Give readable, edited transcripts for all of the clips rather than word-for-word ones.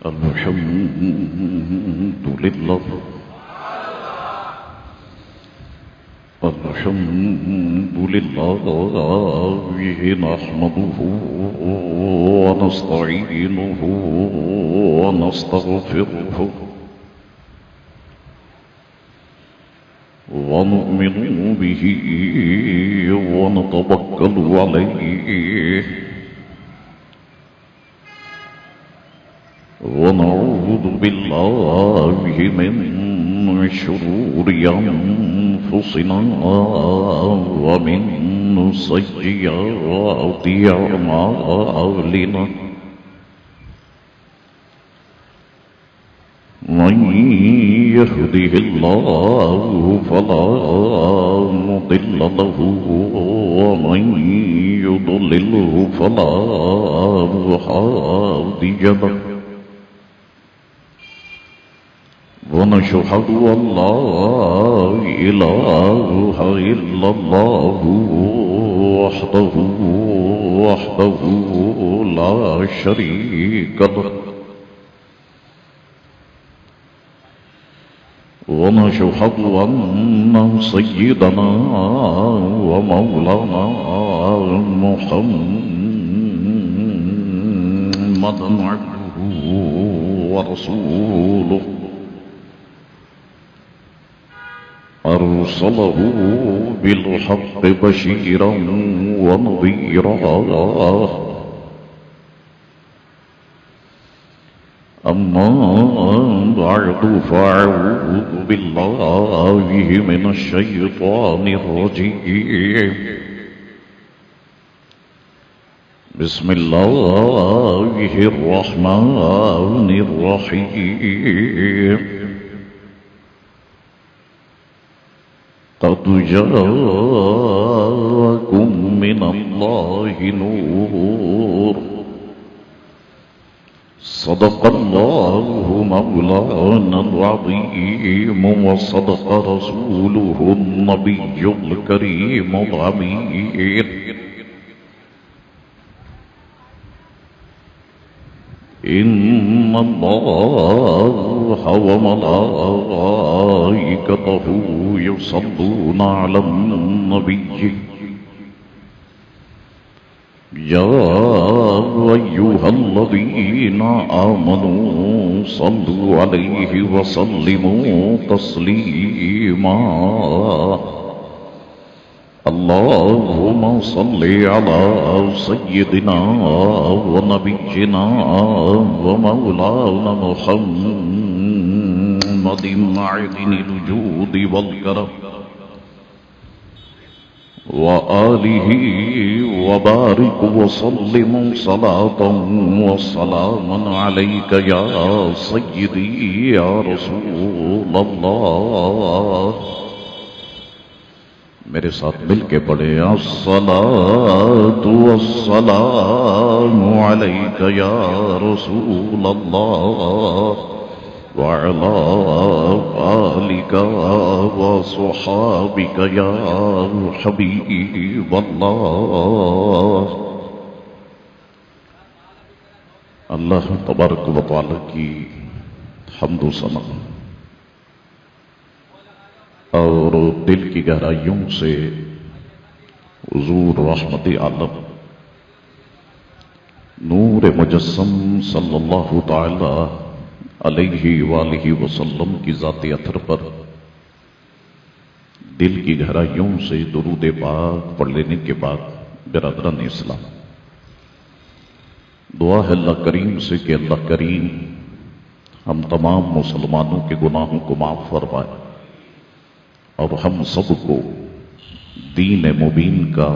الحمد لله الحمد لله نحمده ونستعينه ونستغفره ونؤمن به ونتوكل عليه ونعوذ بالله من شرور أنفسنا ومن سيئات أعمالنا من يهده الله فلا مضل له ومن يضلله فلا هادي له ونشهد أن لا إله إلا الله وحده لا شريك له ونشهد أن سيدنا ومولانا محمدا عبده ورسوله أرسله بالحق بشيرا ونذيرا أما بعد فأعوذ بالله من الشيطان الرجيم بسم الله الرحمن الرحيم قد جاءكم من الله نور صدق الله مولانا العظيم وصدق رسوله النبي الكريم الأمين إن الله وملائكته يصلون على النبي يا أيها الذين آمنوا صلوا عليه وسلموا تسليما اللهم صل على سيدنا ونبينا ومولانا محمد معدن الجود والكرم وآله وبارك وسلم صلاة وسلاما عليك يا سيدي يا رسول الله میرے ساتھ مل کے پڑھے الصلاة والسلام علیک یا رسول اللہ وعلى آلك وصحابك يا حبيب الله اللہ تبارک و تعالی کی حمد و ثنا اور دل کی گہرائیوں سے حضور رحمت عالم نور مجسم صلی اللہ تعالی علیہ وآلہ وسلم کی ذات اطہر پر دل کی گہرائیوں سے درود پاک پڑھ لینے کے بعد برادران اسلام دعا ہے اللہ کریم سے کہ اللہ کریم ہم تمام مسلمانوں کے گناہوں کو معاف فرمائے اور ہم سب کو دین مبین کا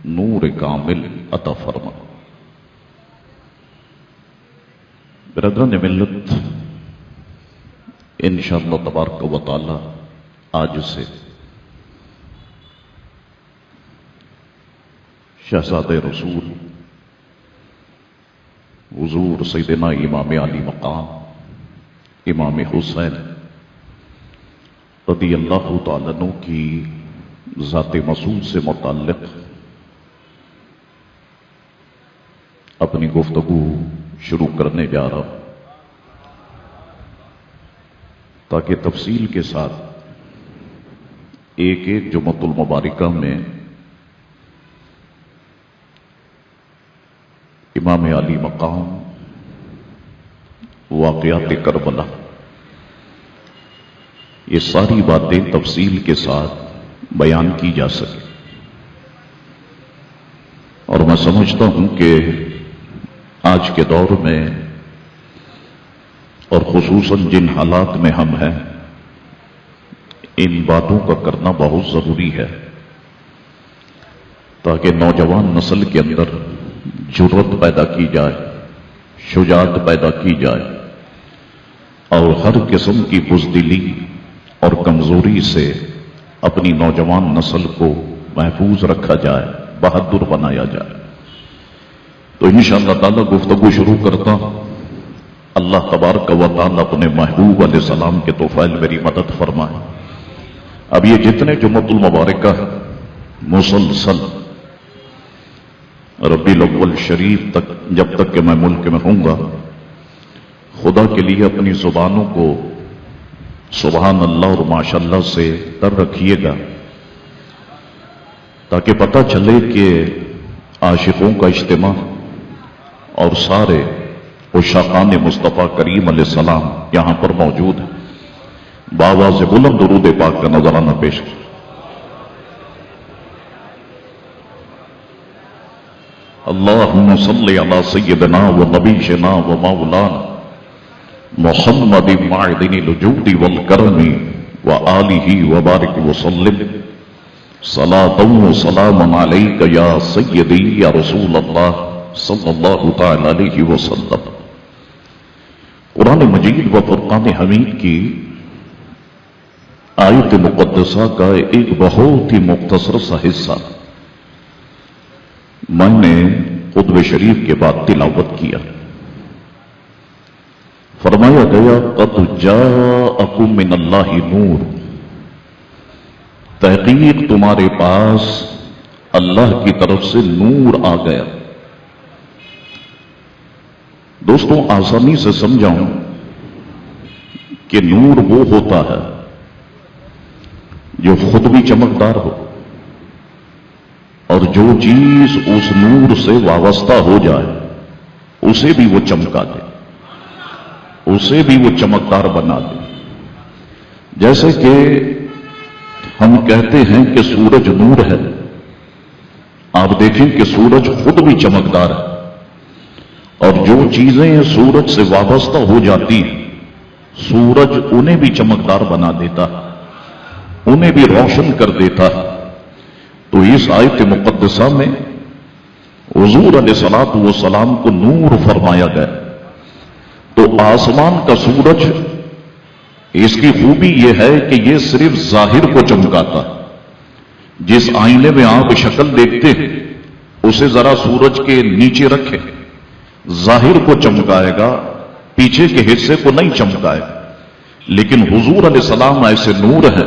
نور کامل عطا فرمائے برادران ملت انشاءاللہ تبارک و تعالی آج سے شہزاد رسول حضور سیدنا امام علی مقام امام حسین رضی اللہ تعالیٰ عنہ کی ذات مسعود سے متعلق اپنی گفتگو شروع کرنے جا رہا ہوں. تاکہ تفصیل کے ساتھ ایک ایک جمعۃ المبارکہ میں امام علی مقام، واقعات کربلا، یہ ساری باتیں تفصیل کے ساتھ بیان کی جا سکے۔ اور میں سمجھتا ہوں کہ آج کے دور میں اور خصوصاً جن حالات میں ہم ہیں، ان باتوں کا کرنا بہت ضروری ہے تاکہ نوجوان نسل کے اندر جرأت پیدا کی جائے، شجاعت پیدا کی جائے، اور ہر قسم کی بزدلی اور کمزوری سے اپنی نوجوان نسل کو محفوظ رکھا جائے، بہادر بنایا جائے۔ تو انشاءاللہ تعالی گفتگو شروع کرتا ہوں۔ اللہ تبارک و تعالی اپنے محبوب علیہ السلام کے توفیل میری مدد فرمائے۔ اب یہ جتنے جمعۃ المبارکہ مسلسل ربیع الاول شریف تک، جب تک کہ میں ملک میں ہوں گا، خدا کے لیے اپنی زبانوں کو سبحان اللہ اور ماشاء اللہ سے تر رکھیے گا، تاکہ پتہ چلے کہ عاشقوں کا اجتماع اور سارے عشاقان مصطفیٰ کریم علیہ السلام یہاں پر موجود ہیں۔ بابا سے بلند درود پاک کا نظرانہ پیش کر۔ اللہم صلی علی سیدنا و نبینا و مولانا محمد معدن الجود والکرم و آلہ و بارک وسلم صلاۃ و سلام علیک یا سیدی یا رسول اللہ صلی اللہ تعالی علیہ وسلم۔ قرآن مجید و فرقان حمید کی آیت مقدسہ کا ایک بہت ہی مختصر سا حصہ میں نے خطبہ شریف کے بعد تلاوت کیا۔ فرمایا گیا قد جاءکم من اللہ نور، تحقیق تمہارے پاس اللہ کی طرف سے نور آ گیا۔ دوستوں آسانی سے سمجھاؤں کہ نور وہ ہوتا ہے جو خود بھی چمکدار ہو، اور جو چیز اس نور سے وابستہ ہو جائے اسے بھی وہ چمکا دے، اسے بھی وہ چمکدار بنا دے۔ جیسے کہ ہم کہتے ہیں کہ سورج نور ہے، آپ دیکھیں کہ سورج خود بھی چمکدار ہے، اور جو چیزیں سورج سے وابستہ ہو جاتی ہیں سورج انہیں بھی چمکدار بنا دیتا ہے، انہیں بھی روشن کر دیتا ہے۔ تو اس آیت مقدسہ میں حضور علیہ الصلوۃ والسلام کو نور فرمایا گیا۔ تو آسمان کا سورج، اس کی خوبی یہ ہے کہ یہ صرف ظاہر کو چمکاتا ہے۔ جس آئینے میں آپ شکل دیکھتے ہیں اسے ذرا سورج کے نیچے رکھیں، ظاہر کو چمکائے گا، پیچھے کے حصے کو نہیں چمکائے گا۔ لیکن حضور علیہ السلام ایسے نور ہے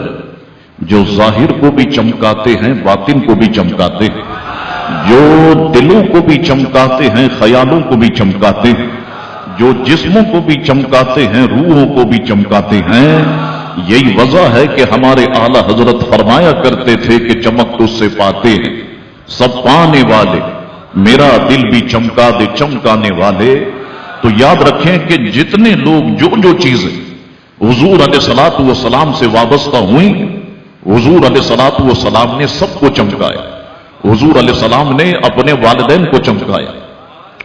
جو ظاہر کو بھی چمکاتے ہیں، باطن کو بھی چمکاتے ہیں، جو دلوں کو بھی چمکاتے ہیں، خیالوں کو بھی چمکاتے ہیں، جو جسموں کو بھی چمکاتے ہیں، روحوں کو بھی چمکاتے ہیں۔ یہی وجہ ہے کہ ہمارے اعلیٰ حضرت فرمایا کرتے تھے کہ چمک تجھ سے پاتے ہیں سب پانے والے، میرا دل بھی چمکا دے چمکانے والے۔ تو یاد رکھیں کہ جتنے لوگ جو چیزیں حضور علیہ الصلوۃ والسلام سے وابستہ ہوئیں، حضور علیہ الصلوۃ والسلام نے سب کو چمکایا۔ حضور علیہ السلام نے اپنے والدین کو چمکایا،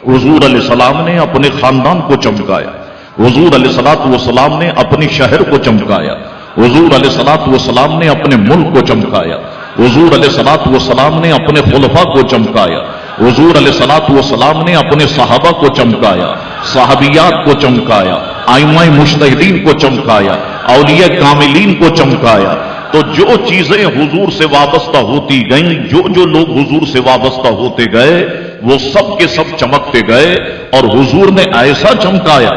حضور علیہ السلام نے اپنے خاندان کو چمکایا، حضور علیہ الصلوۃ والسلام نے اپنے شہر کو چمکایا، حضور علیہ الصلوۃ والسلام نے اپنے ملک کو چمکایا، حضور علیہ الصلوۃ والسلام نے اپنے خلفاء کو چمکایا، حضور علیہ الصلوۃ والسلام نے اپنے صحابہ کو چمکایا، صحابیات کو چمکایا، ائمہ مجتہدین کو چمکایا، اولیاء کاملین کو چمکایا۔ تو جو چیزیں حضور سے وابستہ ہوتی گئیں، جو لوگ حضور سے وابستہ ہوتے گئے، وہ سب کے سب چمکتے گئے، اور حضور نے ایسا چمکایا۔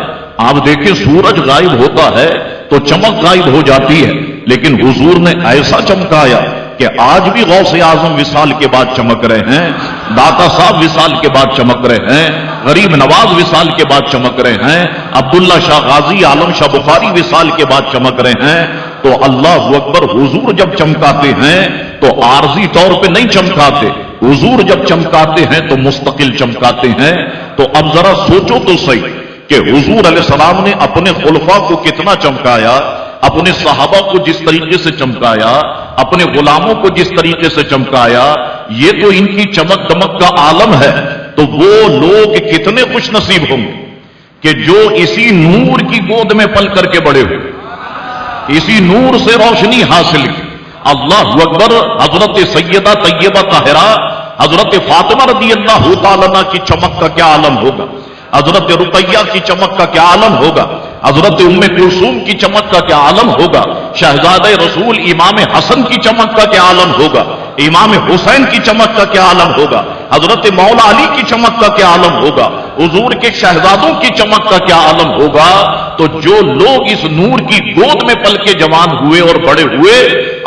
آپ دیکھیں سورج غائب ہوتا ہے تو چمک غائب ہو جاتی ہے، لیکن حضور نے ایسا چمکایا کہ آج بھی غوث اعظم وصال کے بعد چمک رہے ہیں، داتا صاحب وصال کے بعد چمک رہے ہیں، غریب نواز وصال کے بعد چمک رہے ہیں، عبداللہ شاہ غازی، عالم شاہ بخاری وصال کے بعد چمک رہے ہیں، تو اللہ اکبر، حضور جب چمکاتے ہیں تو عارضی طور پہ نہیں چمکاتے، حضور جب چمکاتے ہیں تو مستقل چمکاتے ہیں۔ تو اب ذرا سوچو تو صحیح کہ حضور علیہ السلام نے اپنے خلفاء کو کتنا چمکایا، اپنے صحابہ کو جس طریقے سے چمکایا، اپنے غلاموں کو جس طریقے سے چمکایا، یہ تو ان کی چمک دمک کا عالم ہے۔ تو وہ لوگ کتنے خوش نصیب ہوں گے کہ جو اسی نور کی گود میں پل کر کے بڑے ہوئے، اسی نور سے روشنی حاصل کی۔ اللہ اکبر، حضرت سیدہ طیبہ طاہرہ حضرت فاطمہ رضی اللہ تعالیٰ عنہ کی چمک کا کیا عالم ہوگا، حضرت رقیہ کی چمک کا کیا عالم ہوگا، حضرت ام کلثوم کی چمک کا کیا عالم ہوگا، شہزادہ رسول امام حسن کی چمک کا کیا عالم ہوگا، امام حسین کی چمک کا کیا عالم ہوگا، حضرت مولا علی کی چمک کا کیا عالم ہوگا، حضور کے شہزادوں کی چمک کا کیا عالم ہوگا۔ تو جو لوگ اس نور کی گود میں پل کے جوان ہوئے اور بڑے ہوئے،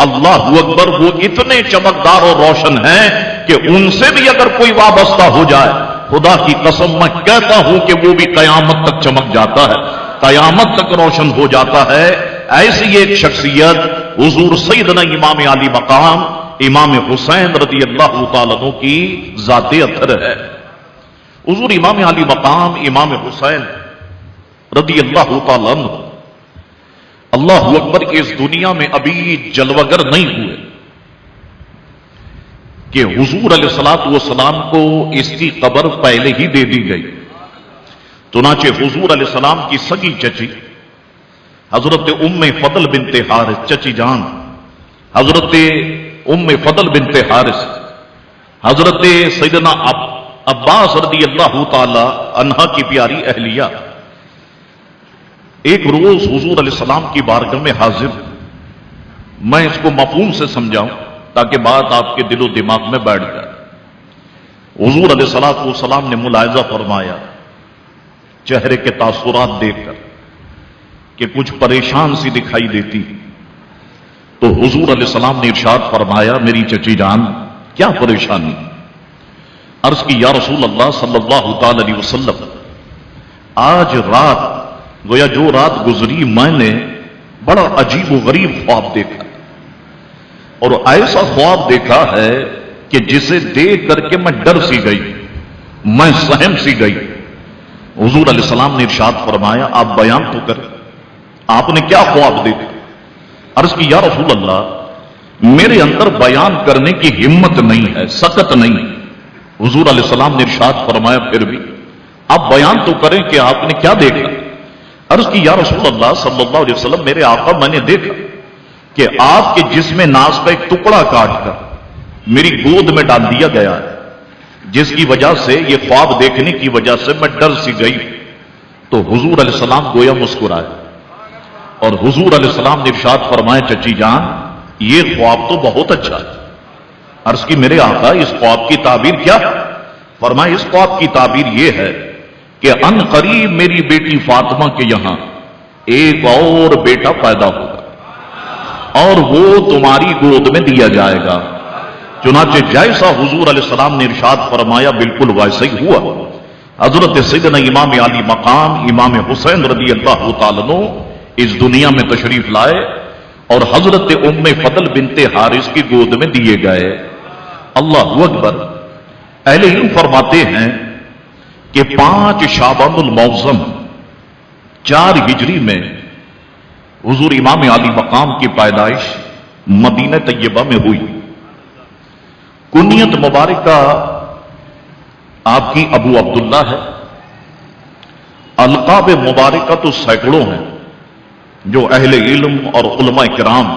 اللہ اکبر، وہ اتنے چمکدار اور روشن ہیں کہ ان سے بھی اگر کوئی وابستہ ہو جائے، خدا کی قسم میں کہتا ہوں کہ وہ بھی قیامت تک چمک جاتا ہے، قیامت تک روشن ہو جاتا ہے۔ ایسی ایک شخصیت حضور سیدنا امام علی مقام امام حسین رضی اللہ تعالیٰ عنہ کی ذات اطہر ہے۔ حضور امام علی مقام امام حسین رضی اللہ تعالیٰ عنہ اللہ اکبر کے اس دنیا میں ابھی جلوگر نہیں ہوئے کہ حضور علیہ الصلوۃ والسلام کو اس کی قبر پہلے ہی دے دی گئی۔ چنانچہ حضور علیہ السلام کی سگی چچی حضرت ام فضل بنت حارث، چچی جان حضرت ام فضل بنت حارث، حضرت سیدنا عباس رضی اللہ تعالی عنہ کی پیاری اہلیہ، ایک روز حضور علیہ السلام کی بارگاہ میں حاضر، میں اس کو مفہوم سے سمجھاؤں تاکہ بات آپ کے دل و دماغ میں بیٹھ جائے۔ حضور علیہ السلام نے ملاحظہ فرمایا چہرے کے تاثرات دیکھ کر کہ کچھ پریشان سی دکھائی دیتی، تو حضور علیہ السلام نے ارشاد فرمایا، میری چچی جان کیا پریشانی؟ عرض کی، یا رسول اللہ صلی اللہ تعالی علیہ وسلم، آج رات گویا جو رات گزری میں نے بڑا عجیب و غریب خواب دیکھا، اور ایسا خواب دیکھا ہے کہ جسے دیکھ کر کے میں ڈر سی گئی، میں سہم سی گئی۔ حضور علیہ السلام نے ارشاد فرمایا، آپ بیان تو کریں، آپ نے کیا خواب دیکھا؟ عرض کی، یا رسول اللہ میرے اندر بیان کرنے کی ہمت نہیں ہے، سکت نہیں۔ حضور علیہ السلام نے ارشاد فرمایا، پھر بھی آپ بیان تو کریں کہ آپ نے کیا دیکھا؟ عرض کی، یا رسول اللہ صلی اللہ علیہ وسلم، میرے آقا میں نے دیکھا کہ آپ کے جسم ناز کا ایک ٹکڑا کاٹ کر میری گود میں ڈال دیا گیا ہے، جس کی وجہ سے، یہ خواب دیکھنے کی وجہ سے میں ڈر سی گئی۔ تو حضور علیہ السلام گویا مسکرائے، اور حضور علیہ السلام نے ارشاد فرمایا، چچی جان یہ خواب تو بہت اچھا ہے۔ عرض کی، میرے آقا اس خواب کی تعبیر کیا ہے؟ فرمایا، اس خواب کی تعبیر یہ ہے کہ ان قریب میری بیٹی فاطمہ کے یہاں ایک اور بیٹا پیدا ہوگا اور وہ تمہاری گود میں دیا جائے گا۔ چنانچہ جیسا حضور علیہ السلام نے ارشاد فرمایا بالکل ویسا ہی ہوا۔ حضرت سیدنا امام علی مقام امام حسین رضی اللہ تعالیٰ عنہ اس دنیا میں تشریف لائے اور حضرت ام فضل بنت حارث کی گود میں دیے گئے۔ اللہ اکبر، اہل علم فرماتے ہیں کہ 5 شعبان المعظم 4 ہجری میں حضور امام علی مقام کی پیدائش مدینہ طیبہ میں ہوئی۔ کنیت مبارکہ آپ کی ابو عبداللہ ہے، القاب مبارکہ تو سینکڑوں ہیں جو اہل علم اور علماء کرام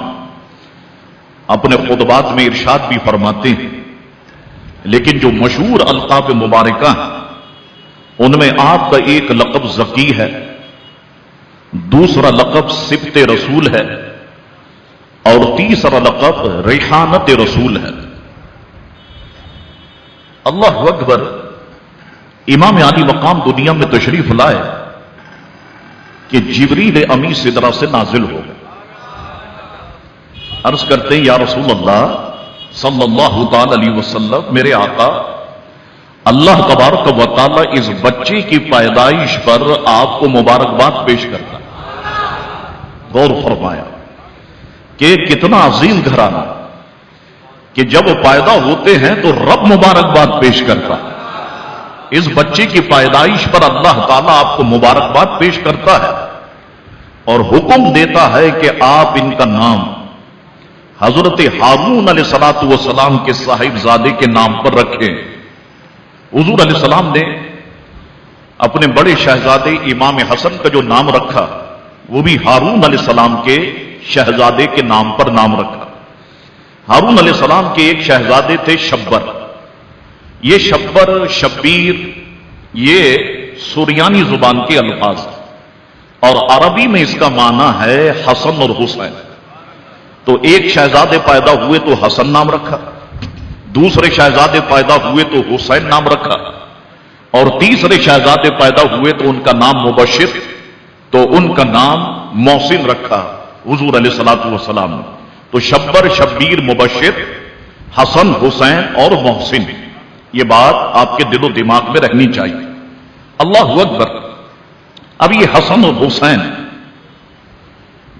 اپنے خطبات میں ارشاد بھی فرماتے ہیں، لیکن جو مشہور القاب مبارکہ ہیں ان میں آپ کا ایک لقب ذکی ہے، دوسرا لقب سبط رسول ہے، اور تیسرا لقب ریحانت رسول ہے۔ اللہ اکبر، امام علی مقام دنیا میں تشریف لائے کہ جبریل امی سدرہ سے نازل ہو گئے۔ عرض کرتے ہیں، یا رسول اللہ صلی اللہ تعالی علیہ وسلم میرے آقا اللہ تبارک و تعالی اس بچے کی پیدائش پر آپ کو مبارکباد پیش کرتا ہے۔ غور فرمایا کہ کتنا عظیم گھرانہ کہ جب وہ پیدا ہوتے ہیں تو رب مبارکباد پیش کرتا ہے۔ اس بچے کی پیدائش پر اللہ تعالیٰ آپ کو مبارکباد پیش کرتا ہے اور حکم دیتا ہے کہ آپ ان کا نام حضرت ہارون علیہ الصلوۃ والسلام کے صاحبزادے کے نام پر رکھیں۔ حضور علیہ السلام نے اپنے بڑے شہزادے امام حسن کا جو نام رکھا وہ بھی ہارون علیہ السلام کے شہزادے کے نام پر نام رکھا۔ ہارون علیہ السلام کے ایک شہزادے تھے شبر۔ یہ شبر، شبیر، یہ سریانی زبان کے الفاظ ہیں اور عربی میں اس کا معنی ہے حسن اور حسین۔ تو ایک شہزادے پیدا ہوئے تو حسن نام رکھا، دوسرے شہزادے پیدا ہوئے تو حسین نام رکھا، اور تیسرے شہزادے پیدا ہوئے تو ان کا نام مبشر، تو ان کا نام محسن رکھا حضور علیہ الصلوۃ والسلام نے۔ تو شبر، شبیر، مبشر، حسن، حسین اور محسن، یہ بات آپ کے دل و دماغ میں رہنی چاہیے۔ اللہ اکبر۔ اب یہ حسن اور حسین،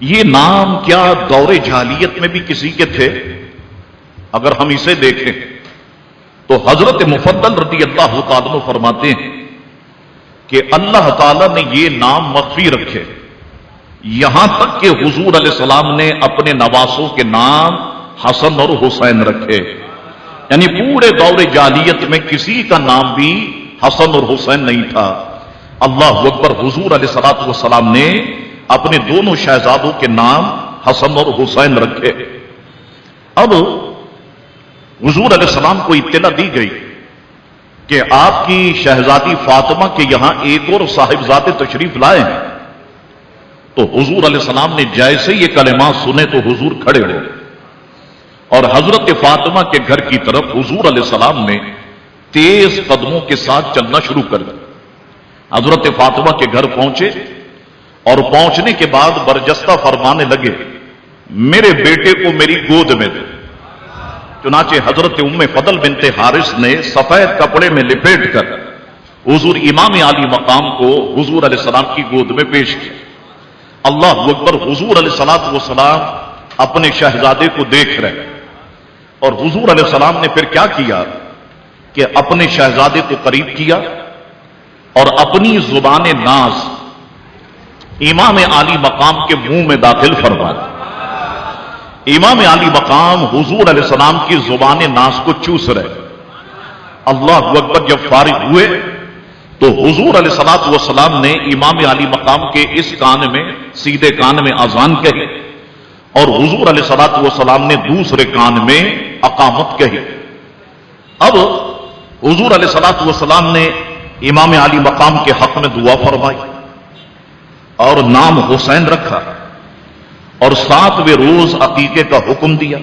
یہ نام کیا دور جاہلیت میں بھی کسی کے تھے؟ اگر ہم اسے دیکھیں تو حضرت مفضل رضی اللہ تعالیٰ عنہ فرماتے ہیں کہ اللہ تعالیٰ نے یہ نام مخفی رکھے، یہاں تک کہ حضور علیہ السلام نے اپنے نواسوں کے نام حسن اور حسین رکھے، یعنی پورے دور جاہلیت میں کسی کا نام بھی حسن اور حسین نہیں تھا۔ اللہ اکبر۔ حضور علیہ الصلوۃ والسلام نے اپنے دونوں شہزادوں کے نام حسن اور حسین رکھے۔ اب حضور علیہ السلام کو اطلاع دی گئی کہ آپ کی شہزادی فاطمہ کے یہاں ایک اور صاحبزادے تشریف لائے ہیں، تو حضور علیہ السلام نے جیسے یہ کلمات سنے تو حضور کھڑے ہو اور حضرت فاطمہ کے گھر کی طرف حضور علیہ السلام نے تیز قدموں کے ساتھ چلنا شروع کر دیا۔ حضرت فاطمہ کے گھر پہنچے اور پہنچنے کے بعد برجستہ فرمانے لگے، میرے بیٹے کو میری گود میں دے۔ چنانچہ حضرت ام فضل بنت حارث نے سفید کپڑے میں لپیٹ کر حضور امام عالی مقام کو حضور علیہ السلام کی گود میں پیش کیا۔ اللہ اکبر۔ حضور علیہ الصلوۃ والسلام اپنے شہزادے کو دیکھ رہے اور حضور علیہ السلام نے پھر کیا کیا کہ اپنے شہزادے کو قریب کیا اور اپنی زبان ناز امام عالی مقام کے منہ میں داخل فرمایا۔ امام عالی مقام حضور علیہ السلام کی زبان ناز کو چوس رہے۔ اللہ اکبر۔ جب فارغ ہوئے تو حضور علیہ الصلوۃ والسلام نے امام عالی مقام کے اس کان میں، سیدھے کان میں اذان کہی اور حضور علیہ الصلوۃ والسلام نے دوسرے کان میں اقامت کہی۔ اب حضور علیہ الصلوۃ والسلام نے امام عالی مقام کے حق میں دعا فرمائی اور نام حسین رکھا اور 7ویں روز عقیقے کا حکم دیا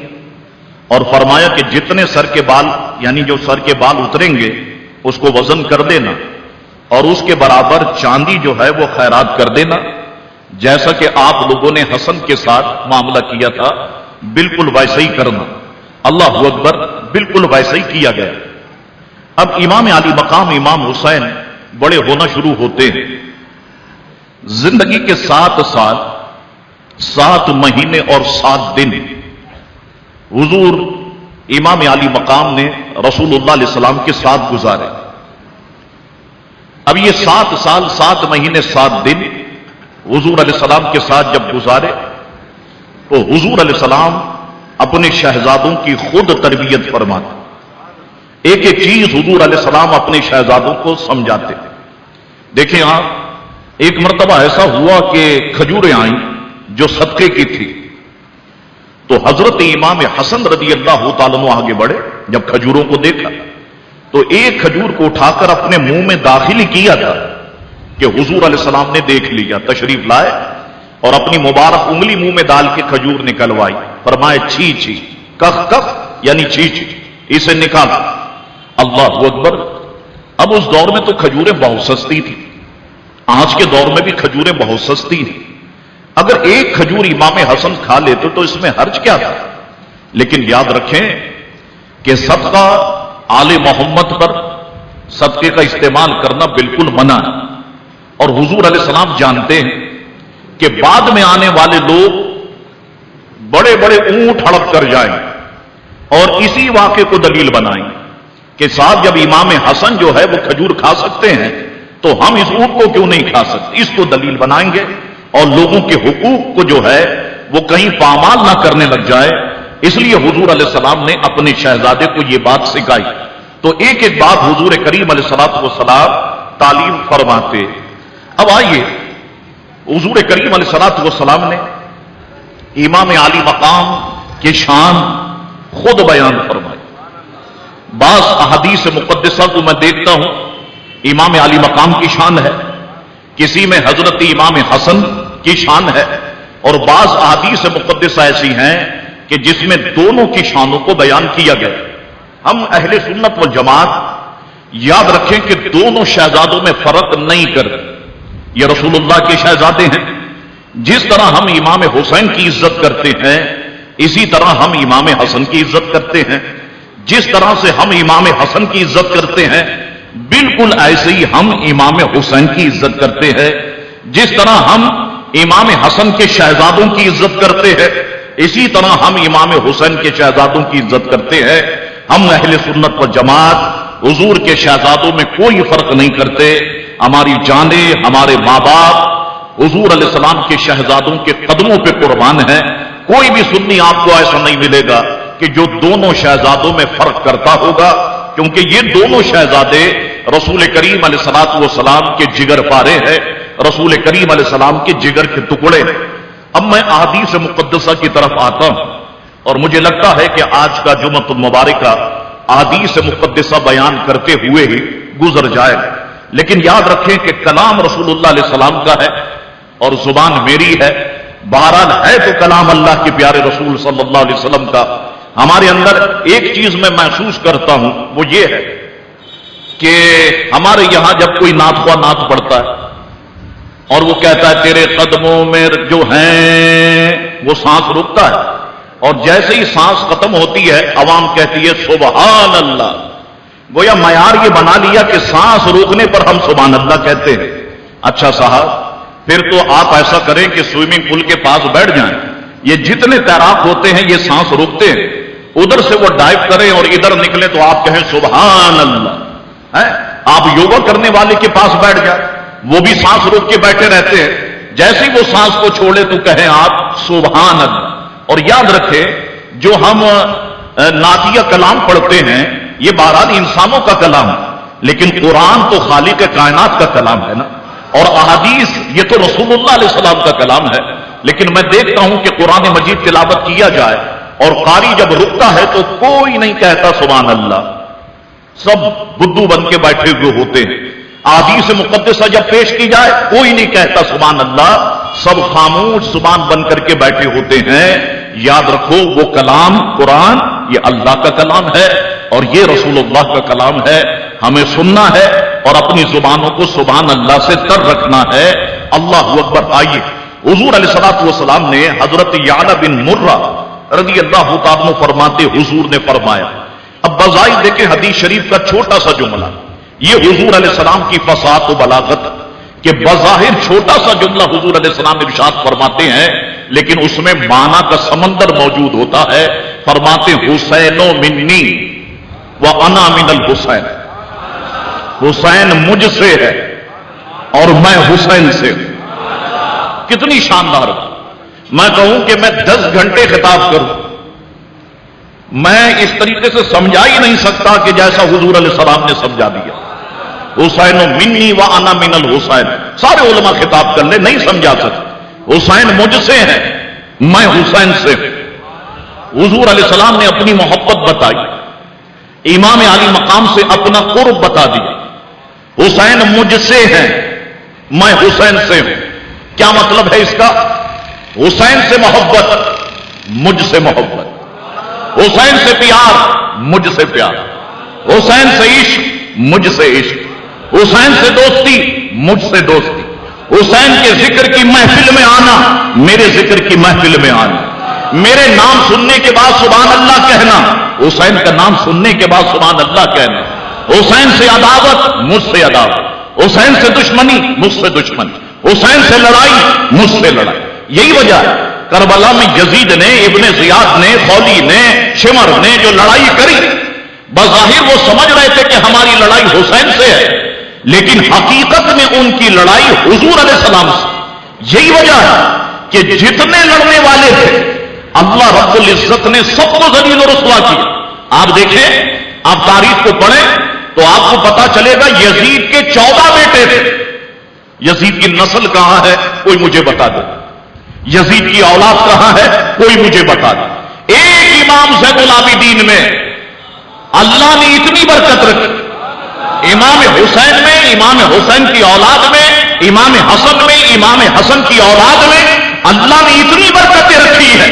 اور فرمایا کہ جتنے سر کے بال، یعنی جو سر کے بال اتریں گے اس کو وزن کر دینا اور اس کے برابر چاندی جو ہے وہ خیرات کر دینا، جیسا کہ آپ لوگوں نے حسن کے ساتھ معاملہ کیا تھا بالکل ویسا ہی کرنا۔ اللہ اکبر۔ بالکل ویسا ہی کیا گیا۔ اب امام عالی مقام امام حسین بڑے ہونا شروع ہوتے ہیں۔ زندگی کے 7 سال 7 مہینے اور 7 دن حضور امام عالی مقام نے رسول اللہ علیہ السلام کے ساتھ گزارے۔ اب یہ 7 سال 7 مہینے 7 دن حضور علیہ السلام کے ساتھ جب گزارے تو حضور علیہ السلام اپنے شہزادوں کی خود تربیت فرماتے، ایک ایک چیز حضور علیہ السلام اپنے شہزادوں کو سمجھاتے۔ دیکھیں آپ، ایک مرتبہ ایسا ہوا کہ کھجوریں آئیں جو صدقے کی تھی، تو حضرت امام حسن رضی اللہ تعالیٰ عنہ آگے بڑھے، جب کھجوروں کو دیکھا تو ایک کھجور کو اٹھا کر اپنے منہ میں داخل ہی کیا تھا کہ حضور علیہ السلام نے دیکھ لیا، تشریف لائے اور اپنی مبارک انگلی منہ میں ڈال کے کھجور نکلوائی، فرمائے چھی چھی، کخ کخ یعنی چھی چھی، اسے نکالا۔ اللہ اکبر۔ اب اس دور میں تو کھجوریں بہت سستی تھی، آج کے دور میں بھی کھجوریں بہت سستی ہیں، اگر ایک کھجور امام حسن کھا لیتے تو اس میں حرج کیا تھا؟ لیکن یاد رکھیں کہ صدقہ آل محمد پر صدقے کا استعمال کرنا بالکل منع ہے، اور حضور علیہ السلام جانتے ہیں کہ بعد میں آنے والے لوگ بڑے بڑے اونٹ ہڑپ کر جائیں اور اسی واقعے کو دلیل بنائیں کہ صاحب جب امام حسن جو ہے وہ کھجور کھا سکتے ہیں تو ہم اس اونٹ کو کیوں نہیں کھا سکتے، اس کو دلیل بنائیں گے اور لوگوں کے حقوق کو جو ہے وہ کہیں پامال نہ کرنے لگ جائے۔ اس لیے حضور علیہ السلام نے اپنے شہزادے کو یہ بات سکھائی۔ تو ایک ایک بات حضور کریم علیہ الصلوۃ والسلام تعلیم فرماتے۔ اب آئیے، حضور کریم علیہ الصلوۃ والسلام نے امام عالی مقام کی شان خود بیان فرمائی۔ بعض احادیث مقدسہ کو میں دیکھتا ہوں امام عالی مقام کی شان ہے، کسی میں حضرت امام حسن کی شان ہے، اور بعض احادیث مقدسہ ایسی ہیں کہ جس میں دونوں کی شانوں کو بیان کیا گیا۔ ہم اہل سنت والجماعت یاد رکھیں کہ دونوں شہزادوں میں فرق نہیں کرتے، یہ رسول اللہ کے شہزادے ہیں۔ جس طرح ہم امام حسین کی عزت کرتے ہیں اسی طرح ہم امام حسن کی عزت کرتے ہیں، جس طرح سے ہم امام حسن کی عزت کرتے ہیں بالکل ایسے ہی ہم امام حسین کی عزت کرتے ہیں، جس طرح ہم امام حسن کے شہزادوں کی عزت کرتے ہیں اسی طرح ہم امام حسین کے شہزادوں کی عزت کرتے ہیں۔ ہم اہل سنت و جماعت حضور کے شہزادوں میں کوئی فرق نہیں کرتے، ہماری جانیں، ہمارے ماں باپ حضور علیہ السلام کے شہزادوں کے قدموں پہ قربان ہیں۔ کوئی بھی سنی آپ کو ایسا نہیں ملے گا کہ جو دونوں شہزادوں میں فرق کرتا ہوگا، کیونکہ یہ دونوں شہزادے رسول کریم علیہ الصلوۃ والسلام کے جگر پارے ہیں، رسول کریم علیہ السلام کے جگر کے ٹکڑے ہیں۔ اب میں احادیث مقدسہ کی طرف آتا ہوں، اور مجھے لگتا ہے کہ آج کا جمعۃ المبارکہ احادیث مقدسہ بیان کرتے ہوئے ہی گزر جائے، لیکن یاد رکھیں کہ کلام رسول اللہ علیہ السلام کا ہے اور زبان میری ہے، بہرحال ہے تو کلام اللہ کے پیارے رسول صلی اللہ علیہ وسلم کا۔ ہمارے اندر ایک چیز میں محسوس کرتا ہوں، وہ یہ ہے کہ ہمارے یہاں جب کوئی نعت خواہ نعت پڑھتا ہے اور وہ کہتا ہے تیرے قدموں میں جو ہیں، وہ سانس رکتا ہے، اور جیسے ہی سانس ختم ہوتی ہے عوام کہتی ہے سبحان اللہ۔ گویا معیار یہ بنا لیا کہ سانس روکنے پر ہم سبحان اللہ کہتے ہیں۔ اچھا صاحب، پھر تو آپ ایسا کریں کہ سوئمنگ پول کے پاس بیٹھ جائیں، یہ جتنے تیراک ہوتے ہیں یہ سانس روکتے ہیں، ادھر سے وہ ڈائیو کریں اور ادھر نکلے تو آپ کہیں سبحان اللہ۔ آپ یوگا کرنے والے کے پاس بیٹھ جائیں، وہ بھی سانس روک کے بیٹھے رہتے ہیں، جیسے ہی وہ سانس کو چھوڑے تو کہیں آپ سبحان اللہ۔ اور یاد رکھیں جو ہم نعتیہ کلام پڑھتے ہیں یہ بہرحال انسانوں کا کلام ہے، لیکن قرآن تو خالق کائنات کا کلام ہے نا، اور احادیث یہ تو رسول اللہ علیہ السلام کا کلام ہے۔ لیکن میں دیکھتا ہوں کہ قرآن مجید تلاوت کیا جائے اور قاری جب رکتا ہے تو کوئی نہیں کہتا سبحان اللہ، سب بدو بن کے بیٹھے ہوئے ہوتے ہیں۔ احادیث مقدسہ جب پیش کی جائے کوئی نہیں کہتا سبحان اللہ، سب خاموش زبان بن کر کے بیٹھے ہوتے ہیں۔ یاد رکھو وہ کلام قرآن یہ اللہ کا کلام ہے اور یہ رسول اللہ کا کلام ہے، ہمیں سننا ہے اور اپنی زبانوں کو سبحان اللہ سے تر رکھنا ہے۔ اللہ اکبر۔ آئیے، حضور علیہ الصلوۃ والسلام نے حضرت یعلا بن مرہ رضی اللہ تعالیٰ عنہ فرماتے حضور نے فرمایا، اب بظاہر دیکھیں حدیث شریف کا چھوٹا سا جملہ، یہ حضور علیہ السلام کی فصاحت و بلاغت کہ بظاہر چھوٹا سا جملہ حضور علیہ السلام ارشاد فرماتے ہیں لیکن اس میں معنی کا سمندر موجود ہوتا ہے۔ فرماتے حسین منی وانا من الحسین، حسین مجھ سے ہے اور میں حسین سے ہوں۔ کتنی شاندار بات! میں کہوں کہ میں 10 گھنٹے خطاب کروں، میں اس طریقے سے سمجھا ہی نہیں سکتا کہ جیسا حضور علیہ السلام نے سمجھا دیا۔ حسین منی وانا من الحسین، سارے علماء خطاب کر لے، نہیں سمجھا سکتے۔ حسین مجھ سے ہے، میں حسین سے ہوں۔ حضور علیہ السلام نے اپنی محبت بتائی، امام عالی مقام سے اپنا قرب بتا دیا۔ حسین مجھ سے ہے، میں حسین سے ہوں۔ کیا مطلب ہے اس کا؟ حسین سے محبت، مجھ سے محبت، حسین سے پیار، مجھ سے پیار، حسین سے عشق، مجھ سے عشق، حسین سے دوستی، مجھ سے دوستی، حسین کے ذکر کی محفل میں آنا، میرے ذکر کی محفل میں آنا، میرے نام سننے کے بعد سبحان اللہ کہنا، حسین کا نام سننے کے بعد سبحان اللہ کہنا. حسین سے عداوت، مجھ سے عداوت. حسین سے دشمنی، مجھ سے دشمنی. حسین سے لڑائی، مجھ سے لڑائی. یہی وجہ ہے کربلا میں یزید نے، ابن زیاد نے، خولی نے، شمر نے جو لڑائی کری، بظاہر وہ سمجھ رہے تھے کہ ہماری لڑائی حسین سے ہے، لیکن حقیقت میں ان کی لڑائی حضور علیہ السلام سے. یہی وجہ ہے کہ جتنے لڑنے والے تھے اللہ رب العزت نے سب کو ذلیل و رسوا کیا. آپ دیکھیں، آپ تاریخ کو پڑھیں تو آپ کو پتا چلے گا یزید کے 14 بیٹے تھے. یزید کی نسل کہاں ہے کوئی مجھے بتا دے. یزید کی اولاد کہاں ہے کوئی مجھے بتا دے. ایک امام زین العابدین میں اللہ نے اتنی برکت رکھی، امام حسین میں، امام حسین کی اولاد میں، امام حسن میں، امام حسن کی اولاد میں اللہ نے اتنی برکتیں رکھی ہے.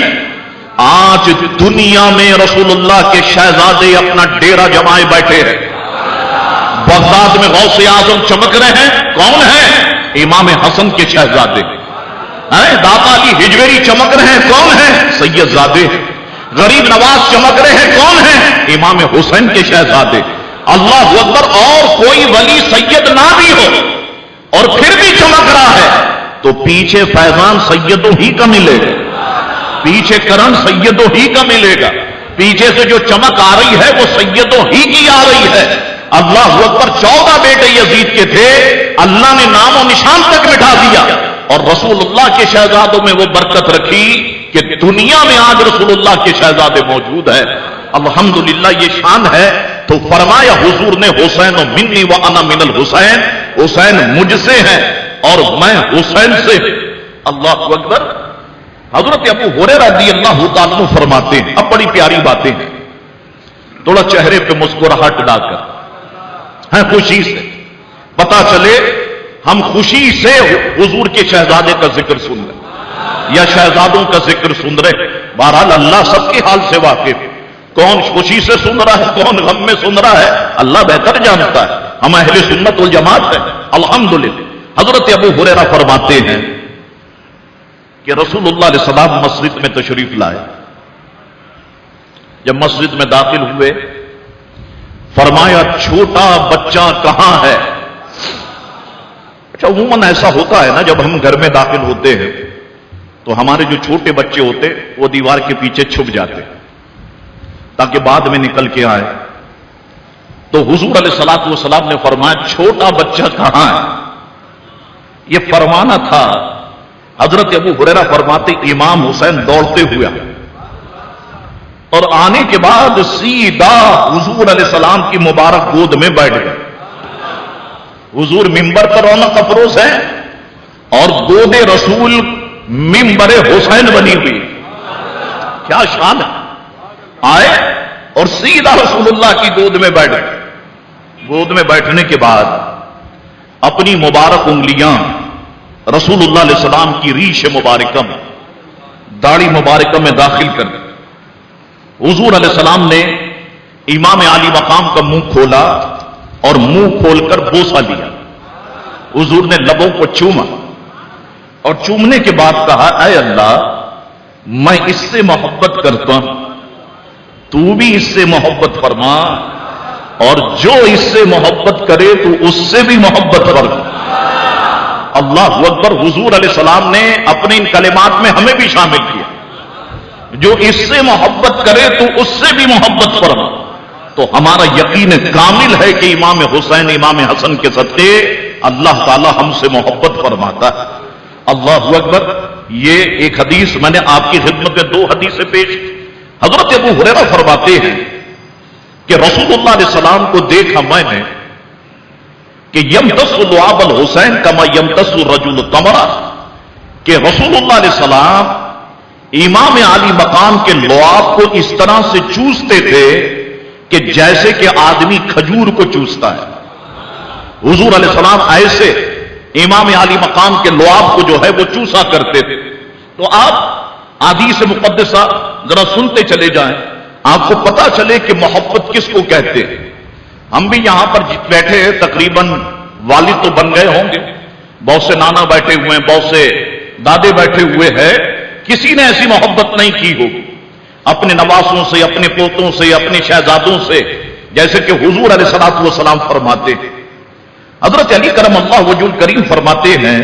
آج دنیا میں رسول اللہ کے شہزادے اپنا ڈیرا جمائے بیٹھے ہیں. بغداد میں غوث اعظم چمک رہے ہیں، کون ہیں؟ امام حسن کے شہزادے. داتا علی ہجویری چمک رہے ہیں، کون ہیں؟ سید زادے. غریب نواز چمک رہے ہیں، کون ہیں؟ امام حسین کے شہزادے. اللہ اکبر. اور کوئی ولی سید نہ بھی ہو اور پھر بھی چمک رہا ہے تو پیچھے فیضان سیدوں ہی کا ملے گا، پیچھے کرن سیدوں ہی کا ملے گا. پیچھے سے جو چمک آ رہی ہے وہ سیدوں ہی کی آ رہی ہے. اللہ اکبر. 14 بیٹے یزید کے تھے، اللہ نے نام و نشان تک مٹا دیا اور رسول اللہ کے شہزادوں میں وہ برکت رکھی کہ دنیا میں آج رسول اللہ کے شہزادے موجود ہیں. الحمدللہ یہ شان ہے. تو فرمایا حضور نے حسین منی و انا من الحسین، حسین مجھ سے ہے اور میں حسین سے. اللہ اکبر. حضرت ابو ہریرہ رضی اللہ تعالیٰ عنہ فرماتے ہیں، اب بڑی پیاری باتیں ہیں، تھوڑا چہرے پہ مسکراہٹ لا کر ہیں خوشی سے پتا چلے ہم خوشی سے حضور کے شہزادے کا ذکر سن رہے یا شہزادوں کا ذکر سن رہے. بہرحال اللہ سب کے حال سے واقف ہے. کون خوشی سے سن رہا ہے، کون غم میں سن رہا ہے، اللہ بہتر جانتا ہے. ہم اہل سنت والجماعت ہیں الحمدللہ. حضرت ابو ہریرہ فرماتے ہیں کہ رسول اللہ علیہ السلام مسجد میں تشریف لائے. جب مسجد میں داخل ہوئے فرمایا چھوٹا بچہ کہاں ہے. اچھا عموماً ایسا ہوتا ہے نا، جب ہم گھر میں داخل ہوتے ہیں تو ہمارے جو چھوٹے بچے ہوتے وہ دیوار کے پیچھے چھپ جاتے تاکہ بعد میں نکل کے آئے. تو حضور علیہ الصلوۃ والسلام نے فرمایا چھوٹا بچہ کہاں ہے. یہ فرمانا تھا. حضرت ابو ہریرہ فرماتے امام حسین دوڑتے ہوئے اور آنے کے بعد سیدھا حضور علیہ السلام کی مبارک گود میں بیٹھ گئے. حضور ممبر پر رونق افروز ہے اور گود رسول ممبر حسین بنی ہوئی. کیا شان ہے. آئے اور سیدھا رسول اللہ کی گود میں بیٹھ گئے. گود میں بیٹھنے کے بعد اپنی مبارک انگلیاں رسول اللہ علیہ السلام کی ریش مبارکہ میں، داڑھی مبارکہ میں داخل کر دی. حضور علیہ السلام نے امام علی مقام کا منہ کھولا اور منہ کھول کر بوسہ لیا. حضور نے لبوں کو چوما اور چومنے کے بعد کہا اے اللہ میں اس سے محبت کرتا ہوں، تو بھی اس سے محبت فرما اور جو اس سے محبت کرے تو اس سے بھی محبت فرما. اللہ اکبر. حضور علیہ السلام نے اپنے ان کلمات میں ہمیں بھی شامل کیا. جو اس سے محبت کرے تو اس سے بھی محبت فرما. تو ہمارا یقین کامل ہے کہ امام حسین امام حسن کے صدقے اللہ تعالی ہم سے محبت فرماتا ہے. اللہ اکبر. یہ ایک حدیث میں نے آپ کی خدمت میں 2 حدیثیں پیش کی. حضرت ابو ہریرہ فرماتے ہیں کہ رسول اللہ علیہ السلام کو دیکھا میں نے کہ یمتص لعاب الحسین کما یمتص الرجل التمر، کہ رسول اللہ علیہ السلام امام علی مقام کے لعاب کو اس طرح سے چوستے تھے کہ جیسے کہ آدمی کھجور کو چوستا ہے. حضور علیہ السلام ایسے امام علی مقام کے لعاب کو جو ہے وہ چوسا کرتے تھے. تو آپ حدیث مقدسہ ذرا سنتے چلے جائیں، آپ کو پتا چلے کہ محبت کس کو کہتے ہیں. ہم بھی یہاں پر بیٹھے ہیں، تقریباً والد تو بن گئے ہوں گے، بہت سے نانا بیٹھے ہوئے ہیں، بہت سے دادے بیٹھے ہوئے ہیں، کسی نے ایسی محبت نہیں کی ہوگی. اپنے نواسوں سے، اپنے پوتوں سے، اپنے شہزادوں سے، جیسے کہ حضور علیہ الصلوۃ والسلام فرماتے ہیں۔ حضرت علی کرم اللہ وجہ الکریم فرماتے ہیں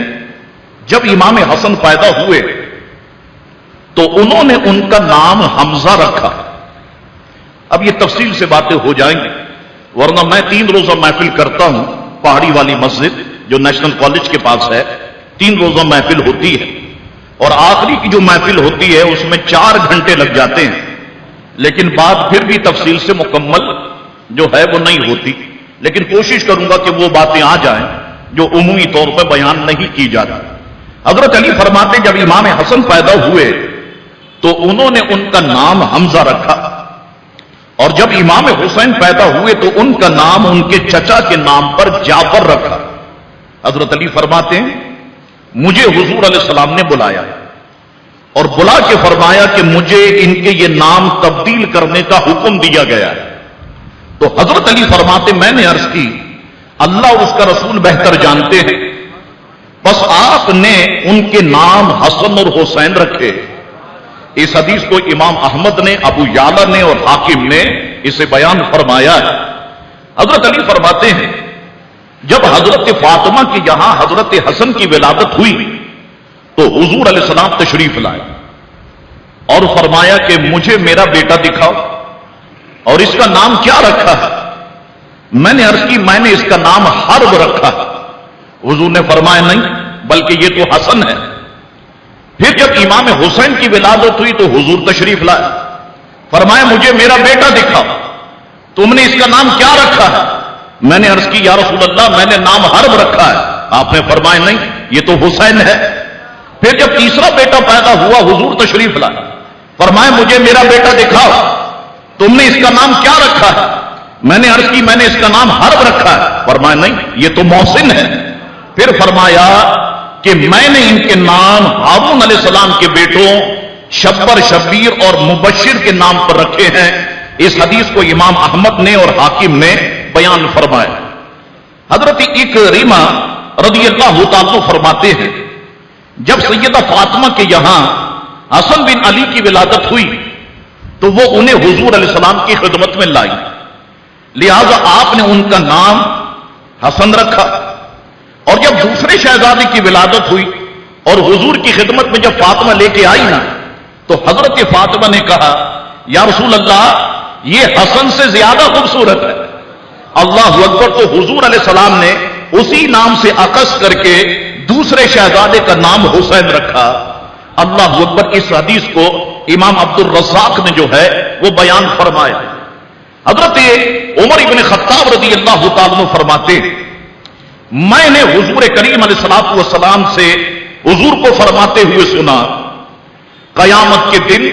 جب امام حسن پیدا ہوئے تو انہوں نے ان کا نام حمزہ رکھا۔ اب یہ تفصیل سے باتیں ہو جائیں گی، ورنہ میں 3 روزہ محفل کرتا ہوں پہاڑی والی مسجد جو نیشنل کالج کے پاس ہے، 3 روزہ محفل ہوتی ہے، اور آخری کی جو محفل ہوتی ہے اس میں 4 گھنٹے لگ جاتے ہیں، لیکن بات پھر بھی تفصیل سے مکمل جو ہے وہ نہیں ہوتی، لیکن کوشش کروں گا کہ وہ باتیں آ جائیں جو عمومی طور پر بیان نہیں کی جاتی۔ حضرت علی فرماتے جب امام حسن پیدا ہوئے تو انہوں نے ان کا نام حمزہ رکھا، اور جب امام حسین پیدا ہوئے تو ان کا نام ان کے چچا کے نام پر جعفر رکھا۔ حضرت علی فرماتے ہیں مجھے حضور علیہ السلام نے بلایا اور بلا کے فرمایا کہ مجھے ان کے یہ نام تبدیل کرنے کا حکم دیا گیا ہے۔ تو حضرت علی فرماتے میں نے عرض کی اللہ اور اس کا رسول بہتر جانتے ہیں، بس آپ نے ان کے نام حسن اور حسین رکھے۔ اس حدیث کو امام احمد نے، ابو یعلا نے اور حاکم نے اسے بیان فرمایا ہے۔ حضرت علی فرماتے ہیں جب حضرت فاطمہ کے یہاں حضرت حسن کی ولادت ہوئی تو حضور علیہ السلام تشریف لائے اور فرمایا کہ مجھے میرا بیٹا دکھاؤ اور اس کا نام کیا رکھا ہے؟ میں نے عرض کی میں نے اس کا نام حرب رکھا ہے۔ حضور نے فرمایا نہیں بلکہ یہ تو حسن ہے۔ پھر جب امام حسین کی ولادت ہوئی تو حضور تشریف لائے، فرمایا مجھے میرا بیٹا دکھاؤ، تم نے اس کا نام کیا رکھا ہے؟ میں نے عرض کی یا رسول اللہ میں نے نام حرب رکھا ہے۔ آپ نے فرمایا نہیں یہ تو حسین ہے۔ پھر جب تیسرا بیٹا پیدا ہوا حضور تشریف لائے، فرمایا مجھے میرا بیٹا دکھاؤ، تم نے اس کا نام کیا رکھا ہے؟ میں نے عرض کی میں نے اس کا نام حرب رکھا ہے۔ فرمایا نہیں یہ تو محسن ہے۔ پھر فرمایا کہ میں نے ان کے نام ہارون علیہ السلام کے بیٹوں شبر، شبیر اور مبشر کے نام پر رکھے ہیں۔ اس حدیث کو امام احمد نے اور حاکم نے بیان فرمایا۔ حضرت اکرمہ رضی اللہ تعالیٰ فرماتے ہیں جب سیدہ فاطمہ کے یہاں حسن بن علی کی ولادت ہوئی تو وہ انہیں حضور علیہ السلام کی خدمت میں لائی، لہذا آپ نے ان کا نام حسن رکھا۔ اور جب دوسرے شہزادے کی ولادت ہوئی اور حضور کی خدمت میں جب فاطمہ لے کے آئی نا تو حضرت فاطمہ نے کہا یا رسول اللہ یہ حسن سے زیادہ خوبصورت ہے۔ اللہ اکبر۔ تو حضور علیہ السلام نے اسی نام سے عکس کر کے دوسرے شہزادے کا نام حسین رکھا۔ اللہ اکبر۔ اس حدیث کو امام عبد الرزاق نے جو ہے وہ بیان فرمایا۔ حضرت عمر ابن خطاب رضی اللہ تعالیٰ عنہ فرماتے میں نے حضور کریم علیہ الصلوۃ والسلام سے حضور کو فرماتے ہوئے سنا قیامت کے دن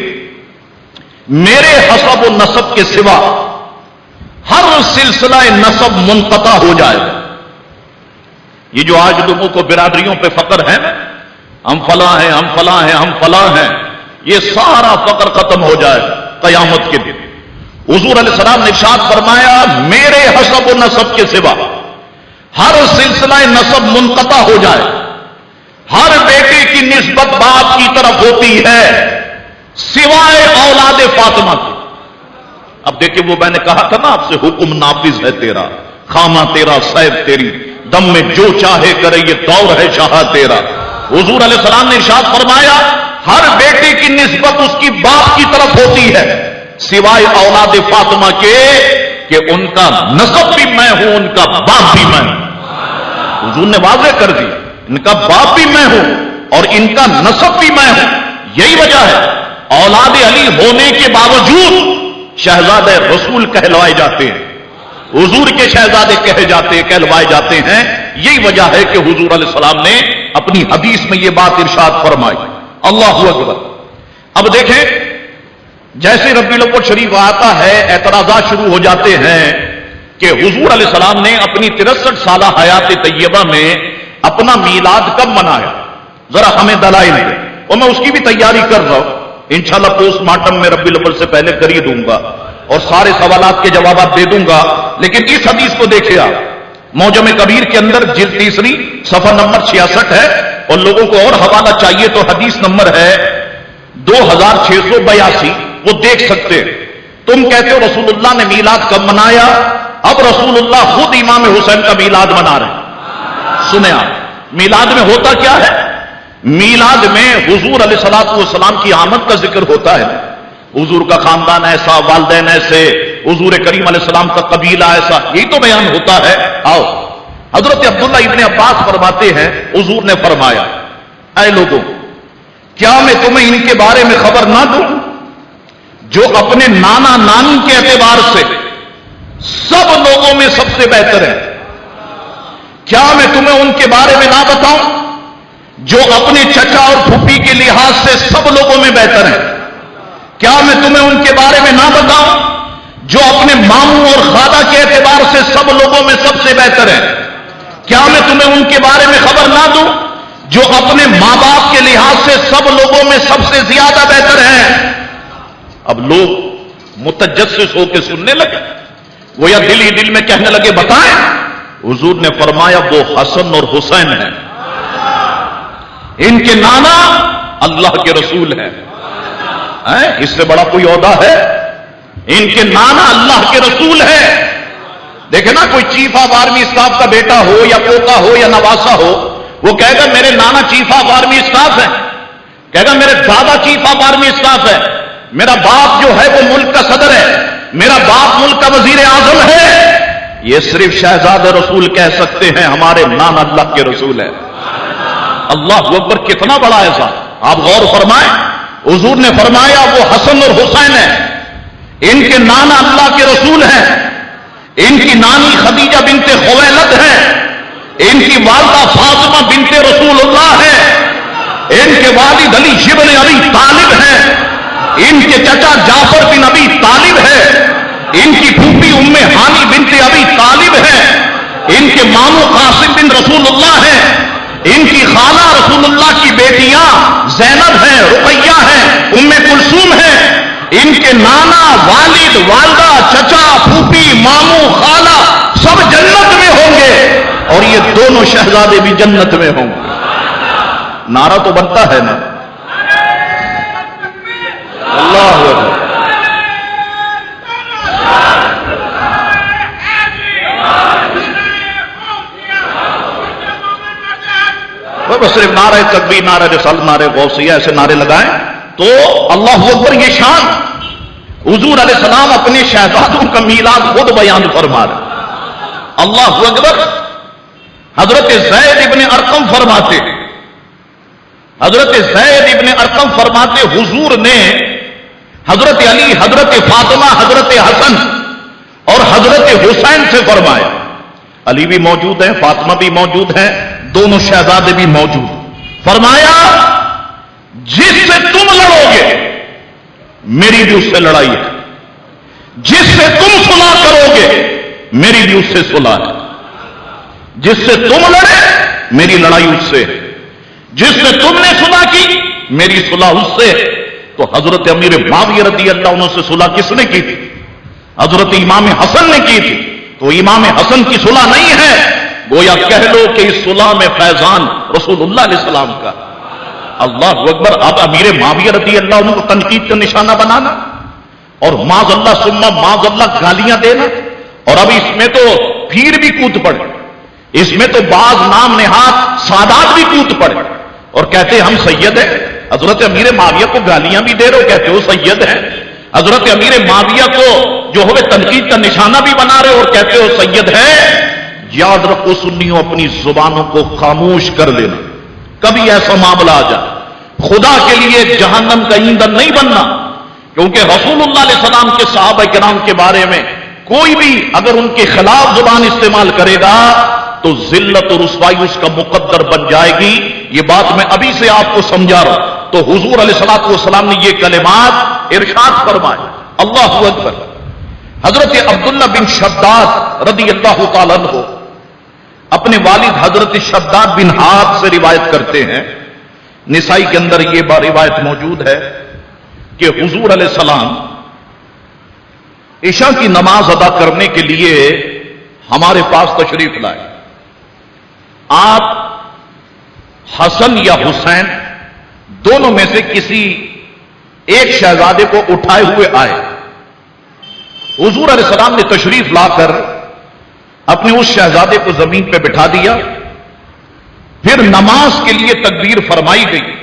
میرے حسب و نسب کے سوا ہر سلسلہ نسب منقطع ہو جائے گا۔ یہ جو آج لوگوں کو برادریوں پہ فخر ہے ہم فلاں ہیں ہم فلاں ہیں ہم فلاں ہیں، یہ سارا فخر ختم ہو جائے گا قیامت کے دن۔ حضور علیہ السلام نے ارشاد فرمایا میرے حسب و نسب کے سوا ہر سلسلہ نسب منقطع ہو جائے، ہر بیٹے کی نسبت باپ کی طرف ہوتی ہے سوائے اولاد فاطمہ کے۔ اب دیکھیں وہ میں نے کہا تھا نا آپ سے حکم نافذ ہے تیرا، خامہ تیرا صیب تیری، دم میں جو چاہے کرے یہ دور ہے شاہ تیرا۔ حضور علیہ السلام نے ارشاد فرمایا ہر بیٹے کی نسبت اس کی باپ کی طرف ہوتی ہے سوائے اولاد فاطمہ کے کہ ان کا نسب بھی میں ہوں ان کا باپ بھی میں ہوں۔ حضور نے واضح کر دی ان کا باپ بھی میں ہوں اور ان کا نسب بھی میں ہوں۔ یہی وجہ ہے اولاد علی ہونے کے باوجود شہزادہ رسول کہلوائے جاتے ہیں، حضور کے شہزادے کہلوائے جاتے ہیں۔ یہی وجہ ہے کہ حضور علیہ السلام نے اپنی حدیث میں یہ بات ارشاد فرمائی۔ اللہ اکبر۔ اب دیکھیں جیسے ربیع الاول شریف آتا ہے اعتراضات شروع ہو جاتے ہیں کہ حضور علیہ السلام نے اپنی 63 سالہ حیات طیبہ میں اپنا میلاد کب منایا، ذرا ہمیں دلائل دیں۔ اور میں اس کی بھی تیاری کر رہا ہوں، انشاءاللہ پوسٹ مارٹم میں ربیع الاول سے پہلے کر ہی دوں گا اور سارے سوالات کے جوابات دے دوں گا۔ لیکن اس حدیث کو دیکھیں آپ، معجم کبیر کے اندر جلد 3 صفحہ نمبر 66 ہے، اور لوگوں کو اور حوالہ چاہیے تو حدیث نمبر ہے 2682 وہ دیکھ سکتے ہیں. تم کہتے ہو رسول اللہ نے میلاد کب منایا؟ اب رسول اللہ خود امام حسین کا میلاد منا رہے ہیں. سنیں آپ, میلاد میں ہوتا کیا ہے؟ میلاد میں حضور علیہ الصلوۃ والسلام کی آمد کا ذکر ہوتا ہے. حضور کا خاندان ایسا, والدین ایسے, حضور کریم علیہ السلام کا قبیلہ ایسا, یہی تو بیان ہوتا ہے. آؤ, حضرت عبداللہ ابن عباس فرماتے ہیں حضور نے فرمایا, اے لوگوں, کیا میں تمہیں ان کے بارے میں خبر نہ دوں جو اپنے نانا نانی کے اعتبار سے سب لوگوں میں سب سے بہتر ہے؟ کیا میں تمہیں ان کے بارے میں نہ بتاؤں جو اپنے چچا اور پھوپھی کے لحاظ سے سب لوگوں میں بہتر ہیں؟ کیا میں تمہیں ان کے بارے میں نہ بتاؤں جو اپنے ماموں اور خالہ کے اعتبار سے سب لوگوں میں سب سے بہتر ہے؟ کیا میں تمہیں ان کے بارے میں خبر نہ دوں جو اپنے ماں باپ کے لحاظ سے سب لوگوں میں سب سے زیادہ بہتر ہیں؟ اب لوگ متجسس ہو کے سننے لگے, وہ یا دل ہی دل میں کہنے لگے بتائیں. حضور نے فرمایا وہ حسن اور حسین ہیں, ان کے نانا اللہ کے رسول ہیں. اس سے بڑا کوئی عہدہ ہے؟ ان کے نانا اللہ کے رسول ہیں. دیکھیں نا, کوئی چیف آف آرمی اسٹاف کا بیٹا ہو یا پوتا ہو یا نواسا ہو, وہ کہے گا میرے نانا چیف آف آرمی اسٹاف ہے, کہے گا میرے دادا چیف آف آرمی اسٹاف ہے, میرا باپ جو ہے وہ ملک کا صدر ہے, میرا باپ ملک کا وزیر اعظم ہے. یہ صرف شہزادہ رسول کہہ سکتے ہیں ہمارے نانا اللہ کے رسول ہے. اللہ اکبر, کتنا بڑا ایسا. آپ غور فرمائیں, حضور نے فرمایا وہ حسن اور حسین ہیں, ان کے نانا اللہ کے رسول ہیں, ان کی نانی خدیجہ بنت خویلد ہیں, ان کی والدہ فاطمہ بنت رسول اللہ ہے, ان کے والد علی ابن ابی طالب ہیں, ان کے چچا جعفر بن ابی طالب ہے, ان کی پھوپھی ام ہانی بنت ابی طالب ہے, ان کے ماموں قاسم بن رسول اللہ ہیں, ان کی خالہ رسول اللہ کی بیٹیاں زینب ہیں, رقیہ ہیں, ام کلثوم ہیں, ان کے نانا, والد, والدہ, چچا, پھوپھی, ماموں, خالہ سب جنت میں ہوں گے, اور یہ دونوں شہزادے بھی جنت میں ہوں گے. نعرہ تو بنتا ہے نا, اللہ اکبر. بس صرف نعرہ تکبیر, نعرہ رسالت, نعرہ غوثیہ ایسے نعرے لگائیں تو اللہ اکبر. یہ شان حضور علیہ السلام اپنے شہزادوں کا میلاد خود بیان فرما رہے. اللہ اکبر. حضرت زید ابن ارقم فرماتے, حضرت زید ابن ارقم فرماتے حضور نے حضرت علی, حضرت فاطمہ, حضرت حسن اور حضرت حسین سے فرمایا. علی بھی موجود ہیں, فاطمہ بھی موجود ہیں, دونوں شہزادے بھی موجود. فرمایا جس سے تم لڑو گے میری بھی اس سے لڑائی ہے, جس سے تم صلح کرو گے میری بھی اس سے صلح ہے, جس سے تم لڑے میری لڑائی اس سے ہے, جس سے تم نے صلح کی میری صلح اس سے. تو حضرت امیر معاویہ رضی اللہ عنہ سے صلح کس نے کی تھی؟ حضرت امام حسن نے کی تھی. تو امام حسن کی صلح نہیں ہے, گویا کہہ لو کہ اس صلح میں فیضان رسول اللہ علیہ السلام کا. اللہ اکبر. اب امیر معاویہ رضی اللہ عنہ کو تنقید کا نشانہ بنانا اور معاذ اللہ ثم معاذ اللہ گالیاں دینا, اور اب اس میں تو پیر بھی کود پڑے, اس میں تو بعض نام نہاد سادات بھی کود پڑے اور کہتے ہم سید ہیں. حضرت امیر معاویہ کو گالیاں بھی دے رہے ہو, کہتے ہو سید ہیں. حضرت امیر معاویہ کو جو ہوئے تنقید کا نشانہ بھی بنا رہے اور کہتے ہو سید ہے. یاد رکھو سنیوں, اپنی زبانوں کو خاموش کر لینا. کبھی ایسا معاملہ آ جائے, خدا کے لیے جہنم کا ایندھن نہیں بننا, کیونکہ رسول اللہ علیہ السلام کے صحابہ کرام کے بارے میں کوئی بھی اگر ان کے خلاف زبان استعمال کرے گا تو ذلت اور رسوائی اس کا مقدر بن جائے گی. یہ بات میں ابھی سے آپ کو سمجھا رہا ہوں. تو حضور علیہ الصلوۃ والسلام نے یہ کلمات ارشاد فرمائے. اللہ اکبر. حضرت عبداللہ بن شداد رضی اللہ تعالیٰ عنہ اپنے والد حضرت شداد بن حارث سے روایت کرتے ہیں, نسائی کے اندر یہ روایت موجود ہے کہ حضور علیہ السلام عشاء کی نماز ادا کرنے کے لیے ہمارے پاس تشریف لائے. آپ حسن یا حسین دونوں میں سے کسی ایک شہزادے کو اٹھائے ہوئے آئے. حضور علیہ السلام نے تشریف لا کر اپنے اس شہزادے کو زمین پہ بٹھا دیا. پھر نماز کے لیے تکبیر فرمائی گئی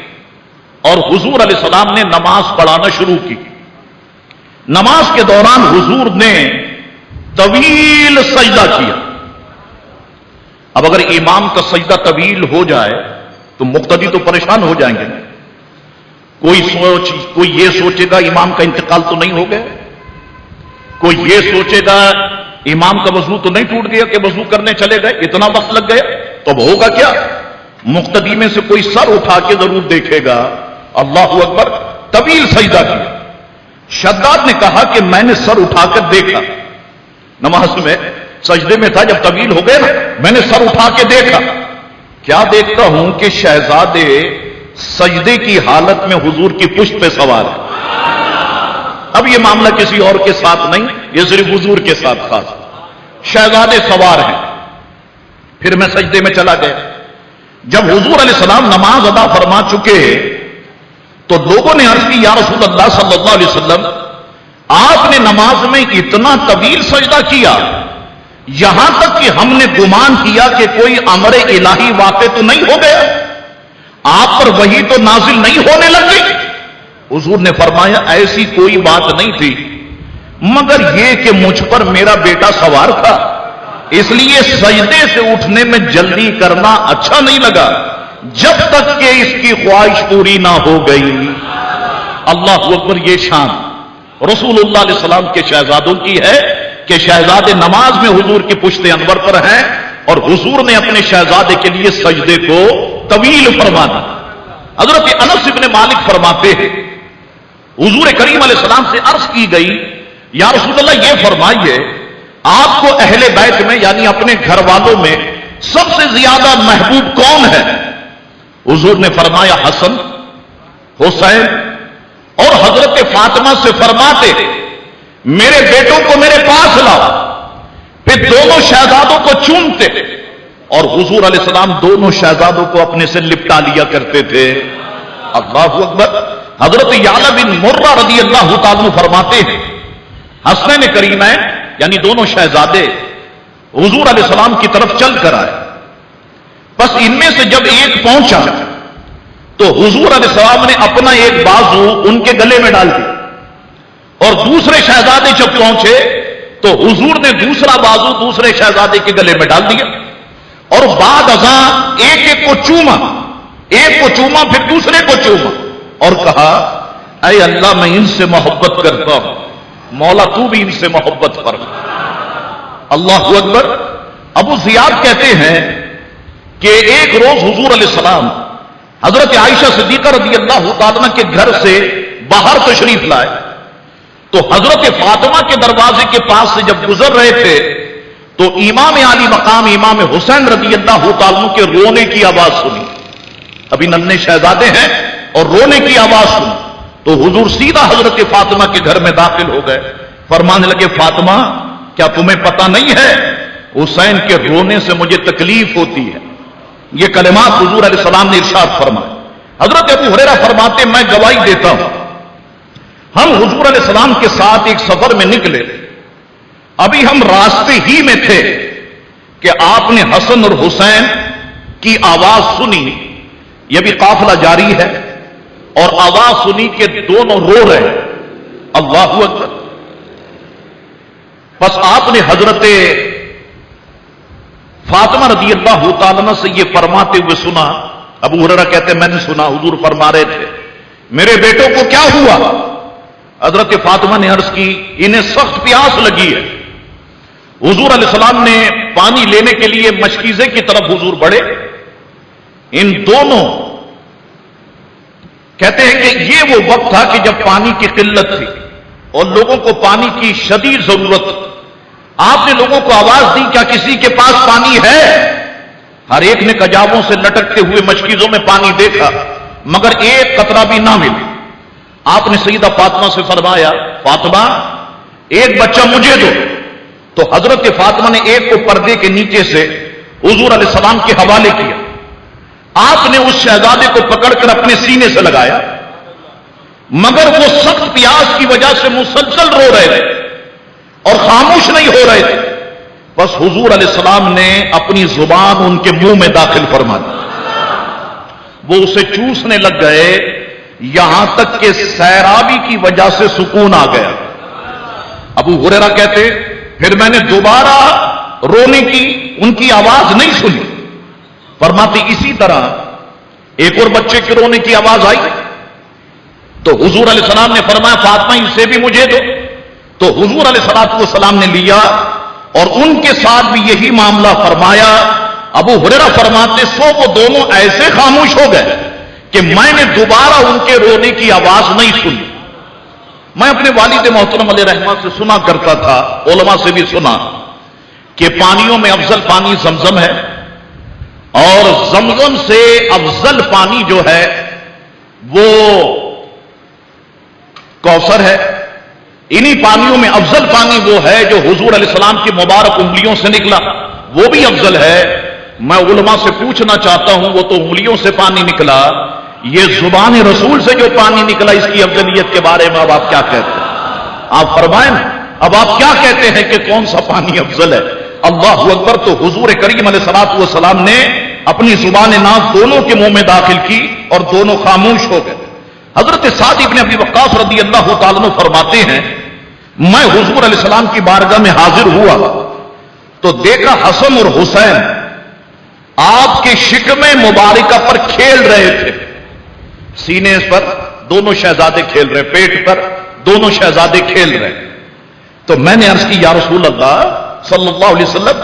اور حضور علیہ السلام نے نماز پڑھانا شروع کی. نماز کے دوران حضور نے طویل سجدہ کیا. اب اگر امام کا سجدہ طویل ہو جائے تو مقتدی تو پریشان ہو جائیں گے. کوئی یہ سوچے گا امام کا انتقال تو نہیں ہو گیا, کوئی یہ سوچے گا امام کا وضو تو نہیں ٹوٹ گیا کہ وضو کرنے چلے گئے, اتنا وقت لگ گیا. تو اب ہوگا کیا؟ مقتدی میں سے کوئی سر اٹھا کے ضرور دیکھے گا. اللہ اکبر, طویل سجدہ کیا. شداد نے کہا کہ میں نے سر اٹھا کر دیکھا, نماز میں سجدے میں تھا, جب طویل ہو گئے نا میں نے سر اٹھا کے دیکھا. کیا دیکھتا ہوں کہ شہزادے سجدے کی حالت میں حضور کی پشت پہ سوار ہے. اب یہ معاملہ کسی اور کے ساتھ نہیں, یہ صرف حضور کے ساتھ خاص. شہزادے سوار ہیں. پھر میں سجدے میں چلا گیا. جب حضور علیہ السلام نماز ادا فرما چکے تو لوگوں نے عرض کی, یا رسول اللہ صلی اللہ علیہ وسلم, آپ نے نماز میں اتنا طویل سجدہ کیا, یہاں تک کہ ہم نے گمان کیا کہ کوئی امر الہی واقع تو نہیں ہو گیا, آپ پر وحی تو نازل نہیں ہونے لگ گئی. حضور نے فرمایا ایسی کوئی بات نہیں تھی, مگر یہ کہ مجھ پر میرا بیٹا سوار تھا, اس لیے سجدے سے اٹھنے میں جلدی کرنا اچھا نہیں لگا جب تک کہ اس کی خواہش پوری نہ ہو گئی. اللہ اکبر, یہ شان رسول اللہ علیہ السلام کے شہزادوں کی ہے کہ شہزادے نماز میں حضور کی پشت انور پر ہیں اور حضور نے اپنے شہزادے کے لیے سجدے کو طویل فرما دی. حضرت انس بن مالک فرماتے ہیں حضور کریم علیہ السلام سے عرض کی گئی, یا رسول اللہ یہ فرمائیے آپ کو اہل بیت میں یعنی اپنے گھر والوں میں سب سے زیادہ محبوب کون ہے؟ حضور نے فرمایا حسن, حسین اور حضرت فاطمہ سے فرماتے میرے بیٹوں کو میرے پاس لاؤ. پھر دونوں شہزادوں کو چومتے اور حضور علیہ السلام دونوں شہزادوں کو اپنے سے لپٹا لیا کرتے تھے. اللہ اکبر. حضرت یعلا بن مرہ رضی اللہ تعالیٰ فرماتے ہیں حسنین کریمین یعنی دونوں شہزادے حضور علیہ السلام کی طرف چل کر آئے. بس ان میں سے جب ایک پہنچا تو حضور علیہ السلام نے اپنا ایک بازو ان کے گلے میں ڈال دیا, اور دوسرے شہزادے جب پہنچے تو حضور نے دوسرا بازو دوسرے شہزادے کے گلے میں ڈال دیا, اور بعد ازاں ایک ایک کو چوما, ایک کو چوما پھر دوسرے کو چوما, اور کہا اے اللہ میں ان سے محبت کرتا ہوں, مولا تو بھی ان سے محبت فرما. اللہ اکبر. ابو زیاد کہتے ہیں کہ ایک روز حضور علیہ السلام حضرت عائشہ صدیقہ رضی اللہ تعالیٰ کے گھر سے باہر تشریف لائے تو حضرت فاطمہ کے دروازے کے پاس سے جب گزر رہے تھے تو امام علی مقام امام حسین رضی اللہ تعالیٰ کے رونے کی آواز سنی. ابھی ننھے شہزادے ہیں اور رونے کی آواز سنی تو حضور سیدھا حضرت فاطمہ کے گھر میں داخل ہو گئے. فرمانے لگے فاطمہ کیا تمہیں پتہ نہیں ہے حسین کے رونے سے مجھے تکلیف ہوتی ہے. یہ کلمات حضور علیہ السلام نے ارشاد فرمائے. حضرت ابو ہریرہ فرماتے میں گواہی دیتا ہوں ہم حضور علیہ السلام کے ساتھ ایک سفر میں نکلے, ابھی ہم راستے ہی میں تھے کہ آپ نے حسن اور حسین کی آواز سنی. یہ بھی قافلہ جاری ہے اور آواز سنی کہ دونوں رو رہے ہیں. اللہ اکبر. بس آپ نے حضرت فاطمہ رضی اللہ تعالیٰ سے یہ فرماتے ہوئے سنا. ابو ہریرہ کہتے میں نے سنا حضور فرما رہے تھے میرے بیٹوں کو کیا ہوا. حضرت فاطمہ نے عرض کی انہیں سخت پیاس لگی ہے. حضور علیہ السلام نے پانی لینے کے لیے مشکیزے کی طرف حضور بڑھے. ان دونوں کہتے ہیں کہ یہ وہ وقت تھا کہ جب پانی کی قلت تھی اور لوگوں کو پانی کی شدید ضرورت. آپ نے لوگوں کو آواز دی کیا کسی کے پاس پانی ہے؟ ہر ایک نے کجاووں سے لٹکتے ہوئے مشکیزوں میں پانی دیکھا مگر ایک قطرہ بھی نہ ملی. آپ نے سیدہ فاطمہ سے فرمایا فاطمہ ایک بچہ مجھے دو. تو حضرت فاطمہ نے ایک کو پردے کے نیچے سے حضور علیہ السلام کے حوالے کیا. آپ نے اس شہزادے کو پکڑ کر اپنے سینے سے لگایا مگر وہ سخت پیاس کی وجہ سے مسلسل رو رہے تھے اور خاموش نہیں ہو رہے تھے. بس حضور علیہ السلام نے اپنی زبان ان کے منہ میں داخل فرما دی. وہ اسے چوسنے لگ گئے یہاں تک کہ سیرابی کی وجہ سے سکون آ گیا. ابو ہریرہ کہتے پھر میں نے دوبارہ رونے کی ان کی آواز نہیں سنی. فرماتی اسی طرح ایک اور بچے کے رونے کی آواز آئی تو حضور علیہ السلام نے فرمایا فاطمہ اسے بھی مجھے دو. تو حضور علیہ السلام نے لیا اور ان کے ساتھ بھی یہی معاملہ فرمایا. ابو ہریرہ فرماتے سو وہ دونوں ایسے خاموش ہو گئے کہ میں نے دوبارہ ان کے رونے کی آواز نہیں سنی. میں اپنے والد محترم علیہ رحمہ سے سنا کرتا تھا, علماء سے بھی سنا کہ پانیوں میں افضل پانی زمزم ہے اور زمزم سے افضل پانی جو ہے وہ کوثر ہے. انہی پانیوں میں افضل پانی وہ ہے جو حضور علیہ السلام کی مبارک انگلیوں سے نکلا, وہ بھی افضل ہے. میں علماء سے پوچھنا چاہتا ہوں وہ تو انگلیوں سے پانی نکلا, یہ زبان رسول سے جو پانی نکلا اس کی افضلیت کے بارے میں اب آپ کیا کہتے ہیں؟ آپ فرمائیں اب آپ کیا کہتے ہیں کہ کون سا پانی افضل ہے؟ اللہ اکبر. تو حضور کریم علیہ الصلوۃ والسلام نے اپنی زبان ناز دونوں کے منہ میں داخل کی اور دونوں خاموش ہو گئے. حضرت سعد بن ابی وقاص رضی اللہ تعالیٰ عنہ فرماتے ہیں میں حضور علیہ السلام کی بارگاہ میں حاضر ہوا تو دیکھا حسن اور حسین آپ کے شکم مبارکہ پر کھیل رہے تھے. سینے پر دونوں شہزادے کھیل رہے, پیٹ پر دونوں شہزادے کھیل رہے. تو میں نے عرض کی یا رسول اللہ صلی اللہ علیہ وسلم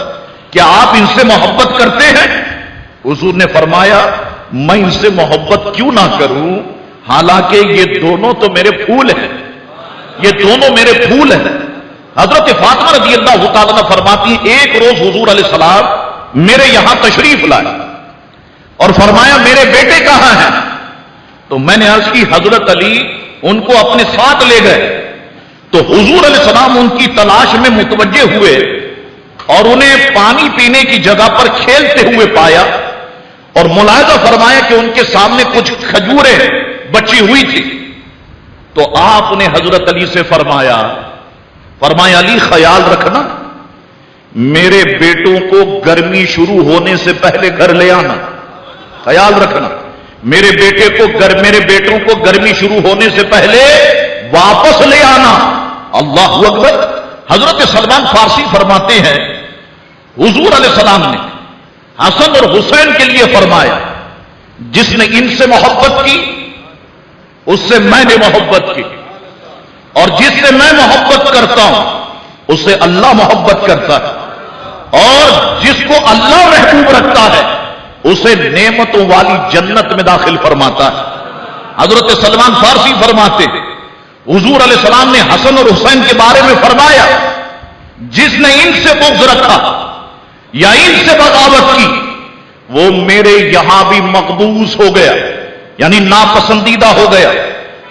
کیا آپ ان سے محبت کرتے ہیں؟ حضور نے فرمایا میں ان سے محبت کیوں نہ کروں, حالانکہ یہ دونوں تو میرے پھول ہیں, یہ دونوں میرے پھول ہیں. حضرت فاطمہ رضی اللہ تعالیٰ عنہ فرماتی ہیں ایک روز حضور علیہ السلام میرے یہاں تشریف لائے اور فرمایا میرے بیٹے کہاں ہیں؟ تو میں نے عرض کی حضرت علی ان کو اپنے ساتھ لے گئے. تو حضور علیہ السلام ان کی تلاش میں متوجہ ہوئے اور انہیں پانی پینے کی جگہ پر کھیلتے ہوئے پایا اور ملاحظہ فرمایا کہ ان کے سامنے کچھ کھجوریں بچی ہوئی تھی. تو آپ نے حضرت علی سے فرمایا علی خیال رکھنا میرے بیٹوں کو گرمی شروع ہونے سے پہلے گھر لے آنا, خیال رکھنا میرے بیٹوں کو گرمی شروع ہونے سے پہلے واپس لے آنا. اللہ اکبر. حضرت سلمان فارسی فرماتے ہیں حضور علیہ السلام نے حسن اور حسین کے لیے فرمایا جس نے ان سے محبت کی اس سے میں نے محبت کی, اور جس سے میں محبت کرتا ہوں اس سے اللہ محبت کرتا ہے, اور جس کو اللہ محبوب رکھتا ہے اسے نعمتوں والی جنت میں داخل فرماتا ہے. حضرت سلمان فارسی فرماتے ہیں حضور علیہ السلام نے حسن اور حسین کے بارے میں فرمایا جس نے ان سے بغض رکھا یا ان سے بغاوت کی وہ میرے یہاں بھی مقبوض ہو گیا, یعنی ناپسندیدہ ہو گیا,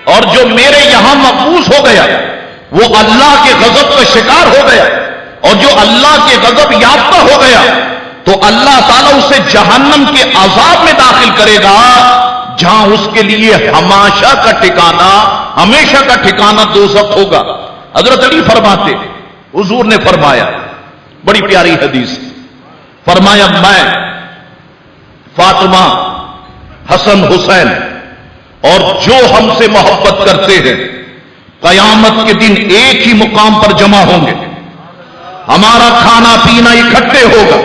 اور جو میرے یہاں مقبوض ہو گیا وہ اللہ کے غضب کا شکار ہو گیا, اور جو اللہ کے غضب یافتہ ہو گیا تو اللہ تعالیٰ اسے جہنم کے عذاب میں داخل کرے گا جہاں اس کے لیے ہمیشہ کا ٹھکانہ دوزخ ہوگا. حضرت علی فرماتے حضور نے فرمایا بڑی پیاری حدیث, فرمایا میں فاطمہ حسن حسین اور جو ہم سے محبت کرتے ہیں قیامت کے دن ایک ہی مقام پر جمع ہوں گے, ہمارا کھانا پینا اکٹھے ہوگا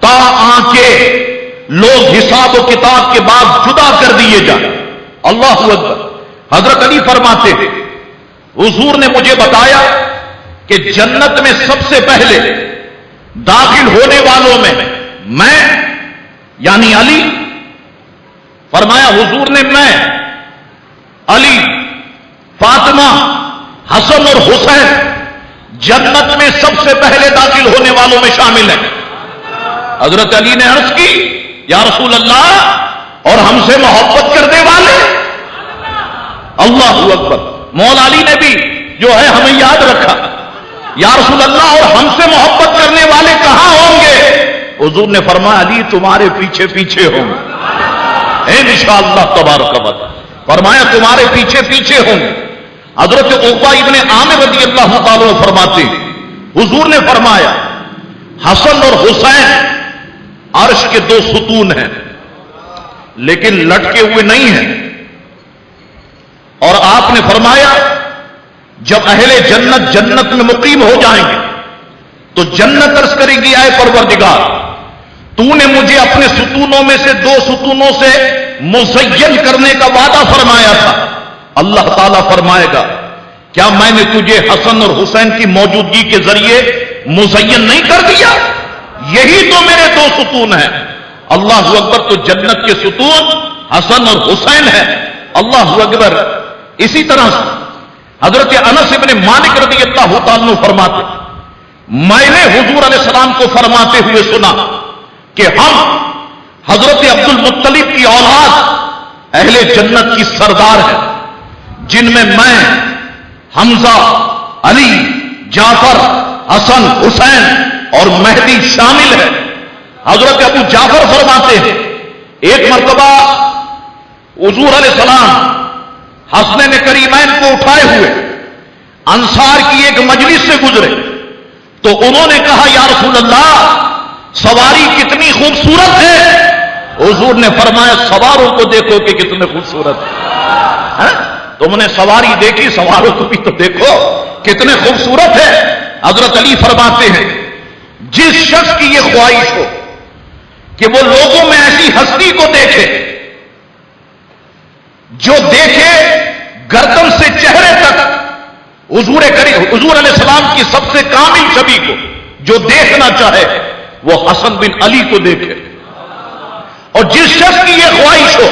تا آنکھیں لوگ حساب و کتاب کے بعد جدا کر دیے جائیں. اللہ اکبر. حضرت علی فرماتے ہیں حضور نے مجھے بتایا کہ جنت میں سب سے پہلے داخل ہونے والوں میں یعنی علی, فرمایا حضور نے میں علی فاطمہ حسن اور حسین جنت میں سب سے پہلے داخل ہونے والوں میں شامل ہیں. حضرت علی نے عرض کی یا رسول اللہ اور ہم سے محبت کرنے والے. اللہ اکبر. مولا علی نے بھی جو ہے ہمیں یاد رکھا یا رسول اللہ اور ہم سے محبت کرنے والے کہاں ہوں گے؟ حضور نے فرمایا علی تمہارے پیچھے پیچھے ہوں گے انشاءاللہ تبارک و تعالی. فرمایا تمہارے پیچھے پیچھے ہوں گے. حضرت عقبہ ابن عامر رضی اللہ تعالیٰ فرماتے ہیں حضور نے فرمایا حسن اور حسین عرش کے دو ستون ہیں لیکن لٹکے ہوئے نہیں ہیں. اور آپ نے فرمایا جب اہل جنت جنت میں مقیم ہو جائیں گے تو جنت عرض کرے گی اے پروردگار تو نے مجھے اپنے ستونوں میں سے دو ستونوں سے مزین کرنے کا وعدہ فرمایا تھا. اللہ تعالیٰ فرمائے گا کیا میں نے تجھے حسن اور حسین کی موجودگی کے ذریعے مزین نہیں کر دیا؟ یہی تو میرے دو ستون ہیں. اللہ اکبر. تو جنت کے ستون حسن اور حسین ہے. اللہ اکبر. اسی طرح سے حضرت انس ابن مالک رضی اللہ تعالیٰ فرماتے میں نے حضور علیہ السلام کو فرماتے ہوئے سنا کہ ہم حضرت عبد المطلب کی اولاد اہل جنت کی سردار ہیں جن میں حمزہ، علی، جعفر، حسن، حسین اور مہدی شامل ہے. حضرت ابو جعفر فرماتے ہیں ایک مرتبہ حضور علیہ السلام حسنین کریمین کو اٹھائے ہوئے انصار کی ایک مجلس سے گزرے تو انہوں نے کہا یا رسول اللہ سواری کتنی خوبصورت ہے. حضور نے فرمایا سواروں کو دیکھو کہ کتنے خوبصورت ہے. تم نے سواری دیکھی سواروں کو بھی تو دیکھو کتنے خوبصورت ہے. حضرت علی فرماتے ہیں جس شخص کی یہ خواہش ہو کہ وہ لوگوں میں ایسی ہستی کو دیکھے جو دیکھے گردن سے چہرے تک حضور علیہ السلام کی سب سے کامل چھبی کو جو دیکھنا چاہے وہ حسن بن علی کو دیکھے. اور جس شخص کی یہ خواہش ہو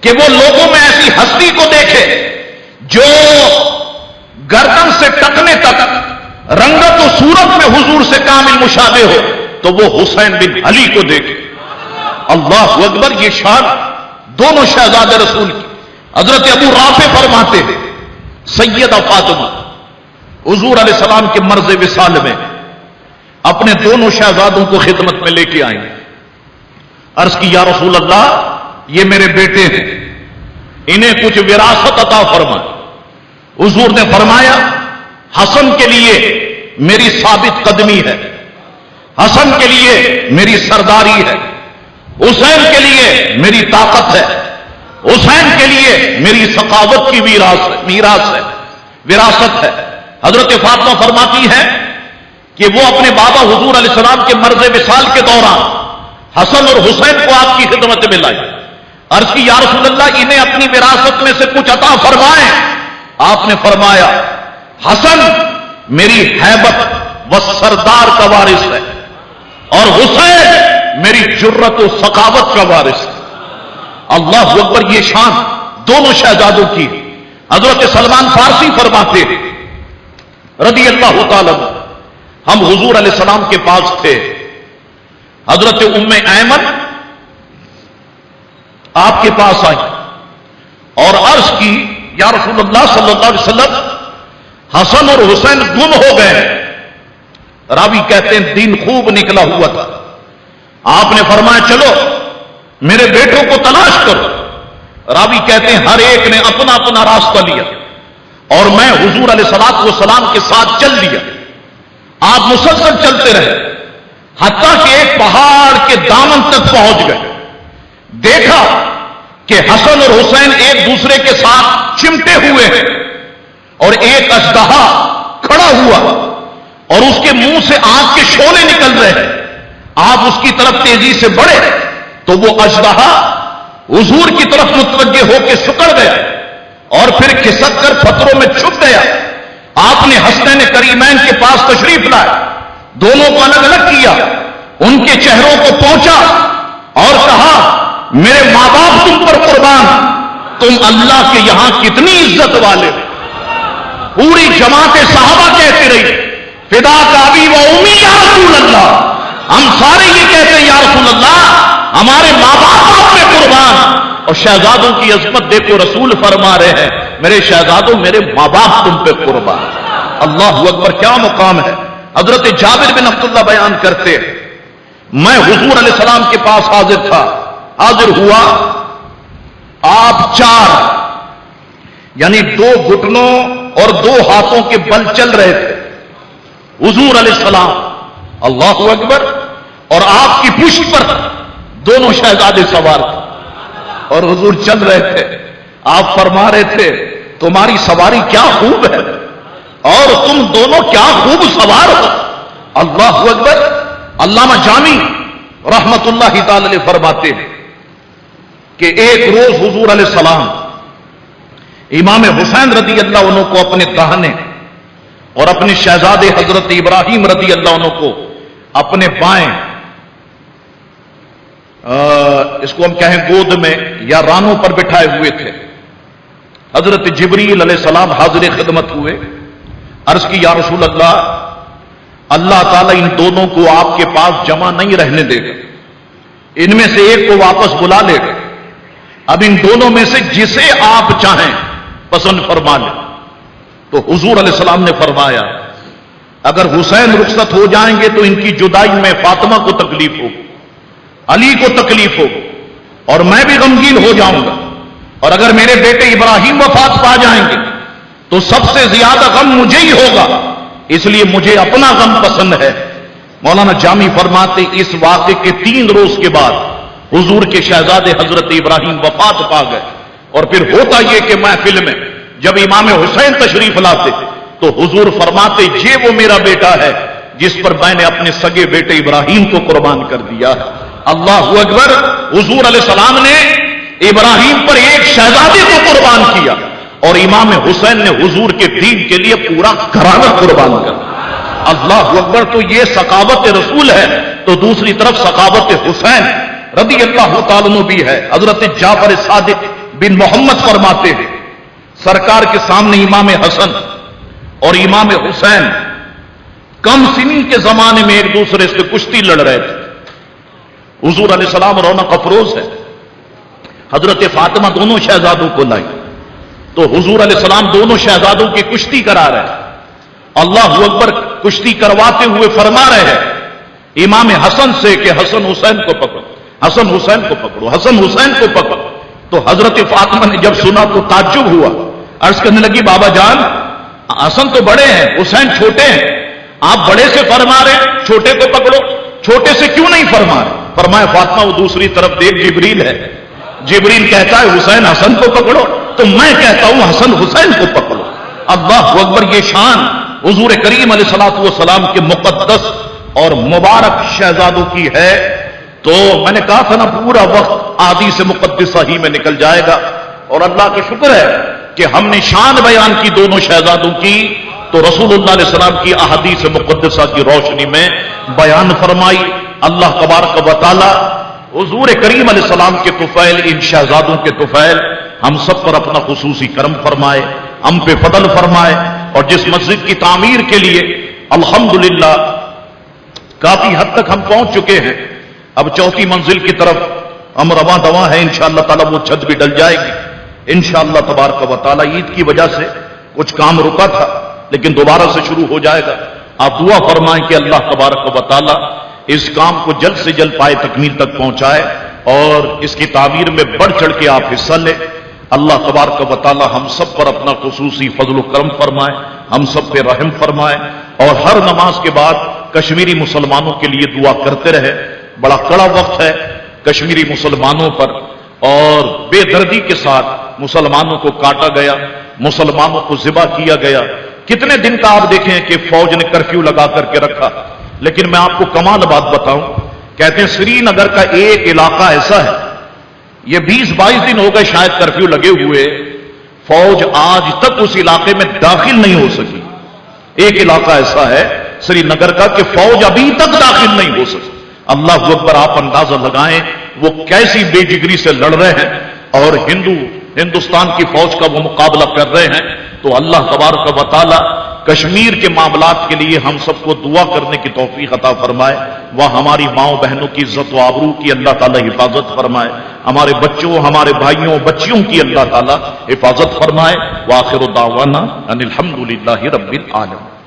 کہ وہ لوگوں میں ایسی ہستی کو دیکھے جو گردن سے ٹکنے تک رنگت و صورت میں حضور سے کامل مشابہ ہو تو وہ حسین بن علی کو دیکھے. اللہ اکبر. یہ شان دونوں شہزادے رسول کی. حضرت ابو رافع فرماتے ہیں سیدہ فاطمہ حضور علیہ السلام کے مرض وصال میں اپنے دونوں شہزادوں کو خدمت میں لے کے آئیں. عرض کی یا رسول اللہ یہ میرے بیٹے ہیں انہیں کچھ وراثت عطا فرما. حضور نے فرمایا حسن کے لیے میری ثابت قدمی ہے، حسن کے لیے میری سرداری ہے، حسین کے لیے میری طاقت ہے، حسین کے لیے میری ثقافت کی وراثت ہے. حضرت فاطمہ فرماتی ہے کہ وہ اپنے بابا حضور علیہ السلام کے مرض وصال کے دوران حسن اور حسین کو آپ کی خدمت میں لائی. عرض کی یا رسول اللہ انہیں اپنی وراثت میں سے کچھ عطا فرمائیں. آپ نے فرمایا حسن میری ہیبت و سردار کا وارث ہے اور حسین میری جرت و ثقافت کا وارث ہے. اللہ اکبر. یہ شان دونوں شہزادوں کی. حضرت سلمان فارسی فرماتے رضی اللہ تعالی ہم حضور علیہ السلام کے پاس تھے. حضرت ام ایمن آپ کے پاس آئی اور عرض کی یا رسول اللہ صلی اللہ علیہ وسلم حسن اور حسین گم ہو گئے. راوی کہتے ہیں دن خوب نکلا ہوا تھا. آپ نے فرمایا چلو میرے بیٹوں کو تلاش کرو. راوی کہتے ہیں ہر ایک نے اپنا اپنا راستہ لیا اور میں حضور علیہ الصلوۃ والسلام کے ساتھ چل دیا. آپ مسلسل چلتے رہے حتیٰ کہ ایک پہاڑ کے دامن تک پہنچ گئے. دیکھا کہ حسن اور حسین ایک دوسرے کے ساتھ چمٹے ہوئے ہیں اور ایک اژدہا کھڑا ہوا اور اس کے منہ سے آگ کے شعلے نکل رہے ہیں. آپ اس کی طرف تیزی سے بڑھے تو وہ اژدہا حضور کی طرف متوجہ ہو کے سکڑ گیا اور پھر کھسک کر پتھروں میں چھپ گیا. آپ نے حسنین کریمین کے پاس تشریف لائے، دونوں کو الگ الگ کیا، ان کے چہروں کو پہنچا اور کہا میرے ماں باپ تم پر قربان، تم اللہ کے یہاں کتنی عزت والے ہو. پوری جماعت صحابہ کہتے رہی فدا کا ابی و امی یا رسول اللہ. ہم سارے یہ کہتے ہیں یا رسول اللہ ہمارے ماں باپ آپ پہ قربان. اور شہزادوں کی عظمت دیکھو، رسول فرما رہے ہیں میرے شہزادوں میرے ماں باپ تم پہ قربان. اللہ اکبر. کیا مقام ہے. حضرت جابر بن عبداللہ بیان کرتے میں حضور علیہ السلام کے پاس حاضر تھا، حاضر ہوا، آپ 4 یعنی دو گھٹنوں اور دو ہاتھوں کے بل چل رہے تھے حضور علیہ السلام، اللہ اکبر، اور آپ کی پشت پر دونوں شہزادے سوار تھے اور حضور چل رہے تھے. آپ فرما رہے تھے تمہاری سواری کیا خوب ہے اور تم دونوں کیا خوب سوار ہو. اللہ اکبر. علامہ جامی رحمت اللہ تعالی علیہ فرماتے ہیں کہ ایک روز حضور علیہ السلام امام حسین رضی اللہ عنہ کو اپنے داہنے اور اپنے شہزادے حضرت ابراہیم رضی اللہ عنہ کو اپنے بائیں اس کو ہم کہیں گود میں یا رانوں پر بٹھائے ہوئے تھے. حضرت جبریل علیہ السلام حاضر خدمت ہوئے. عرض کی یا رسول اللہ، اللہ تعالیٰ ان دونوں کو آپ کے پاس جمع نہیں رہنے دے گا، ان میں سے ایک کو واپس بلا لے گا. اب ان دونوں میں سے جسے آپ چاہیں پسند فرما لیں. تو حضور علیہ السلام نے فرمایا اگر حسین رخصت ہو جائیں گے تو ان کی جدائی میں فاطمہ کو تکلیف ہوگی، علی کو تکلیف ہوگی اور میں بھی غمگین ہو جاؤں گا، اور اگر میرے بیٹے ابراہیم وفات پا جائیں گے تو سب سے زیادہ غم مجھے ہی ہوگا، اس لیے مجھے اپنا غم پسند ہے. مولانا جامی فرماتے اس واقعے کے 3 روز کے بعد حضور کے شہزادے حضرت ابراہیم وفات پا گئے. اور پھر ہوتا یہ کہ محفل میں جب امام حسین تشریف لاتے تو حضور فرماتے یہ وہ میرا بیٹا ہے جس پر میں نے اپنے سگے بیٹے ابراہیم کو قربان کر دیا. اللہ اکبر. حضور علیہ السلام نے ابراہیم پر ایک شہزادے کو قربان کیا اور امام حسین نے حضور کے دین کے لیے پورا گھرانہ قربان کر دیا. اللہ اکبر. تو یہ ثقافت رسول ہے تو دوسری طرف ثقافت حسین رضی اللہ تعالیٰ عنہ بھی ہے. حضرت جعفر صادق بن محمد فرماتے ہیں سرکار کے سامنے امام حسن اور امام حسین کم سنی کے زمانے میں ایک دوسرے سے کشتی لڑ رہے تھے. حضور علیہ السلام رونق افروز ہے. حضرت فاطمہ دونوں شہزادوں کو لائی تو حضور علیہ السلام دونوں شہزادوں کی کشتی کرا رہے ہیں. اللہ اکبر. کشتی کرواتے ہوئے فرما رہے ہیں امام حسن سے کہ حسن حسین کو پکڑو، حسن حسین کو پکڑو، حسن حسین کو پکڑو. تو حضرت فاطمہ نے جب سنا تو تعجب ہوا. عرض کرنے لگی بابا جان حسن تو بڑے ہیں حسین چھوٹے ہیں، آپ بڑے سے فرما رہے ہیں چھوٹے کو پکڑو، چھوٹے سے کیوں نہیں فرما رہے؟ فرمایا فاطمہ وہ دوسری طرف دیکھ جبریل ہے، جبریل کہتا ہے حسین حسن کو پکڑو تو میں کہتا ہوں حسن حسین کو پکڑو. اللہ اکبر. یہ شان حضور کریم علیہ الصلوۃ والسلام کے مقدس اور مبارک شہزادوں کی ہے. تو میں نے کہا تھا نا پورا وقت احادیث مقدسہ ہی میں نکل جائے گا اور اللہ کا شکر ہے کہ ہم نے شان بیان کی دونوں شہزادوں کی تو رسول اللہ علیہ السلام کی احادیث مقدسہ کی روشنی میں بیان فرمائی. اللہ تبارک و تعالی حضور کریم علیہ السلام کے طفیل ان شہزادوں کے طفیل ہم سب پر اپنا خصوصی کرم فرمائے، ہم پہ فضل فرمائے. اور جس مسجد کی تعمیر کے لیے الحمدللہ کافی حد تک ہم پہنچ چکے ہیں، اب 4تھی منزل کی طرف ہم رواں دواں ہیں. انشاءاللہ تعالی وہ چھت بھی ڈل جائے گی انشاءاللہ تبارک و تعالی. عید کی وجہ سے کچھ کام رکا تھا لیکن دوبارہ سے شروع ہو جائے گا. آپ دعا فرمائیں کہ اللہ تبارک و تعالی اس کام کو جلد سے جلد پائے تکمیل تک پہنچائے اور اس کی تعمیر میں بڑھ چڑھ کے آپ حصہ لیں. اللہ تبارک و تعالی ہم سب پر اپنا خصوصی فضل و کرم فرمائے، ہم سب پہ رحم فرمائے اور ہر نماز کے بعد کشمیری مسلمانوں کے لیے دعا کرتے رہے. بڑا کڑا وقت ہے کشمیری مسلمانوں پر اور بے دردی کے ساتھ مسلمانوں کو کاٹا گیا، مسلمانوں کو ذبح کیا گیا. کتنے دن کا آپ دیکھیں کہ فوج نے کرفیو لگا کر کے رکھا. لیکن میں آپ کو کمال بات بتاؤں، کہتے ہیں سری نگر کا ایک علاقہ ایسا ہے یہ 20-22 دن ہو گئے شاید کرفیو لگے ہوئے، فوج آج تک اس علاقے میں داخل نہیں ہو سکی. ایک علاقہ ایسا ہے سری نگر کا کہ فوج ابھی تک داخل نہیں ہو سکی. اللہ اکبر. آپ اندازہ لگائیں وہ کیسی بے جگری سے لڑ رہے ہیں اور ہندوستان کی فوج کا وہ مقابلہ کر رہے ہیں. تو اللہ تبارک و تعالی کشمیر کے معاملات کے لیے ہم سب کو دعا کرنے کی توفیق عطا فرمائے. وہاں ہماری ماؤں بہنوں کی عزت و آبرو کی اللہ تعالی حفاظت فرمائے، ہمارے بچوں ہمارے بھائیوں بچیوں کی اللہ تعالی حفاظت فرمائے. وآخر دعوانا ان الحمدللہ رب العالمین.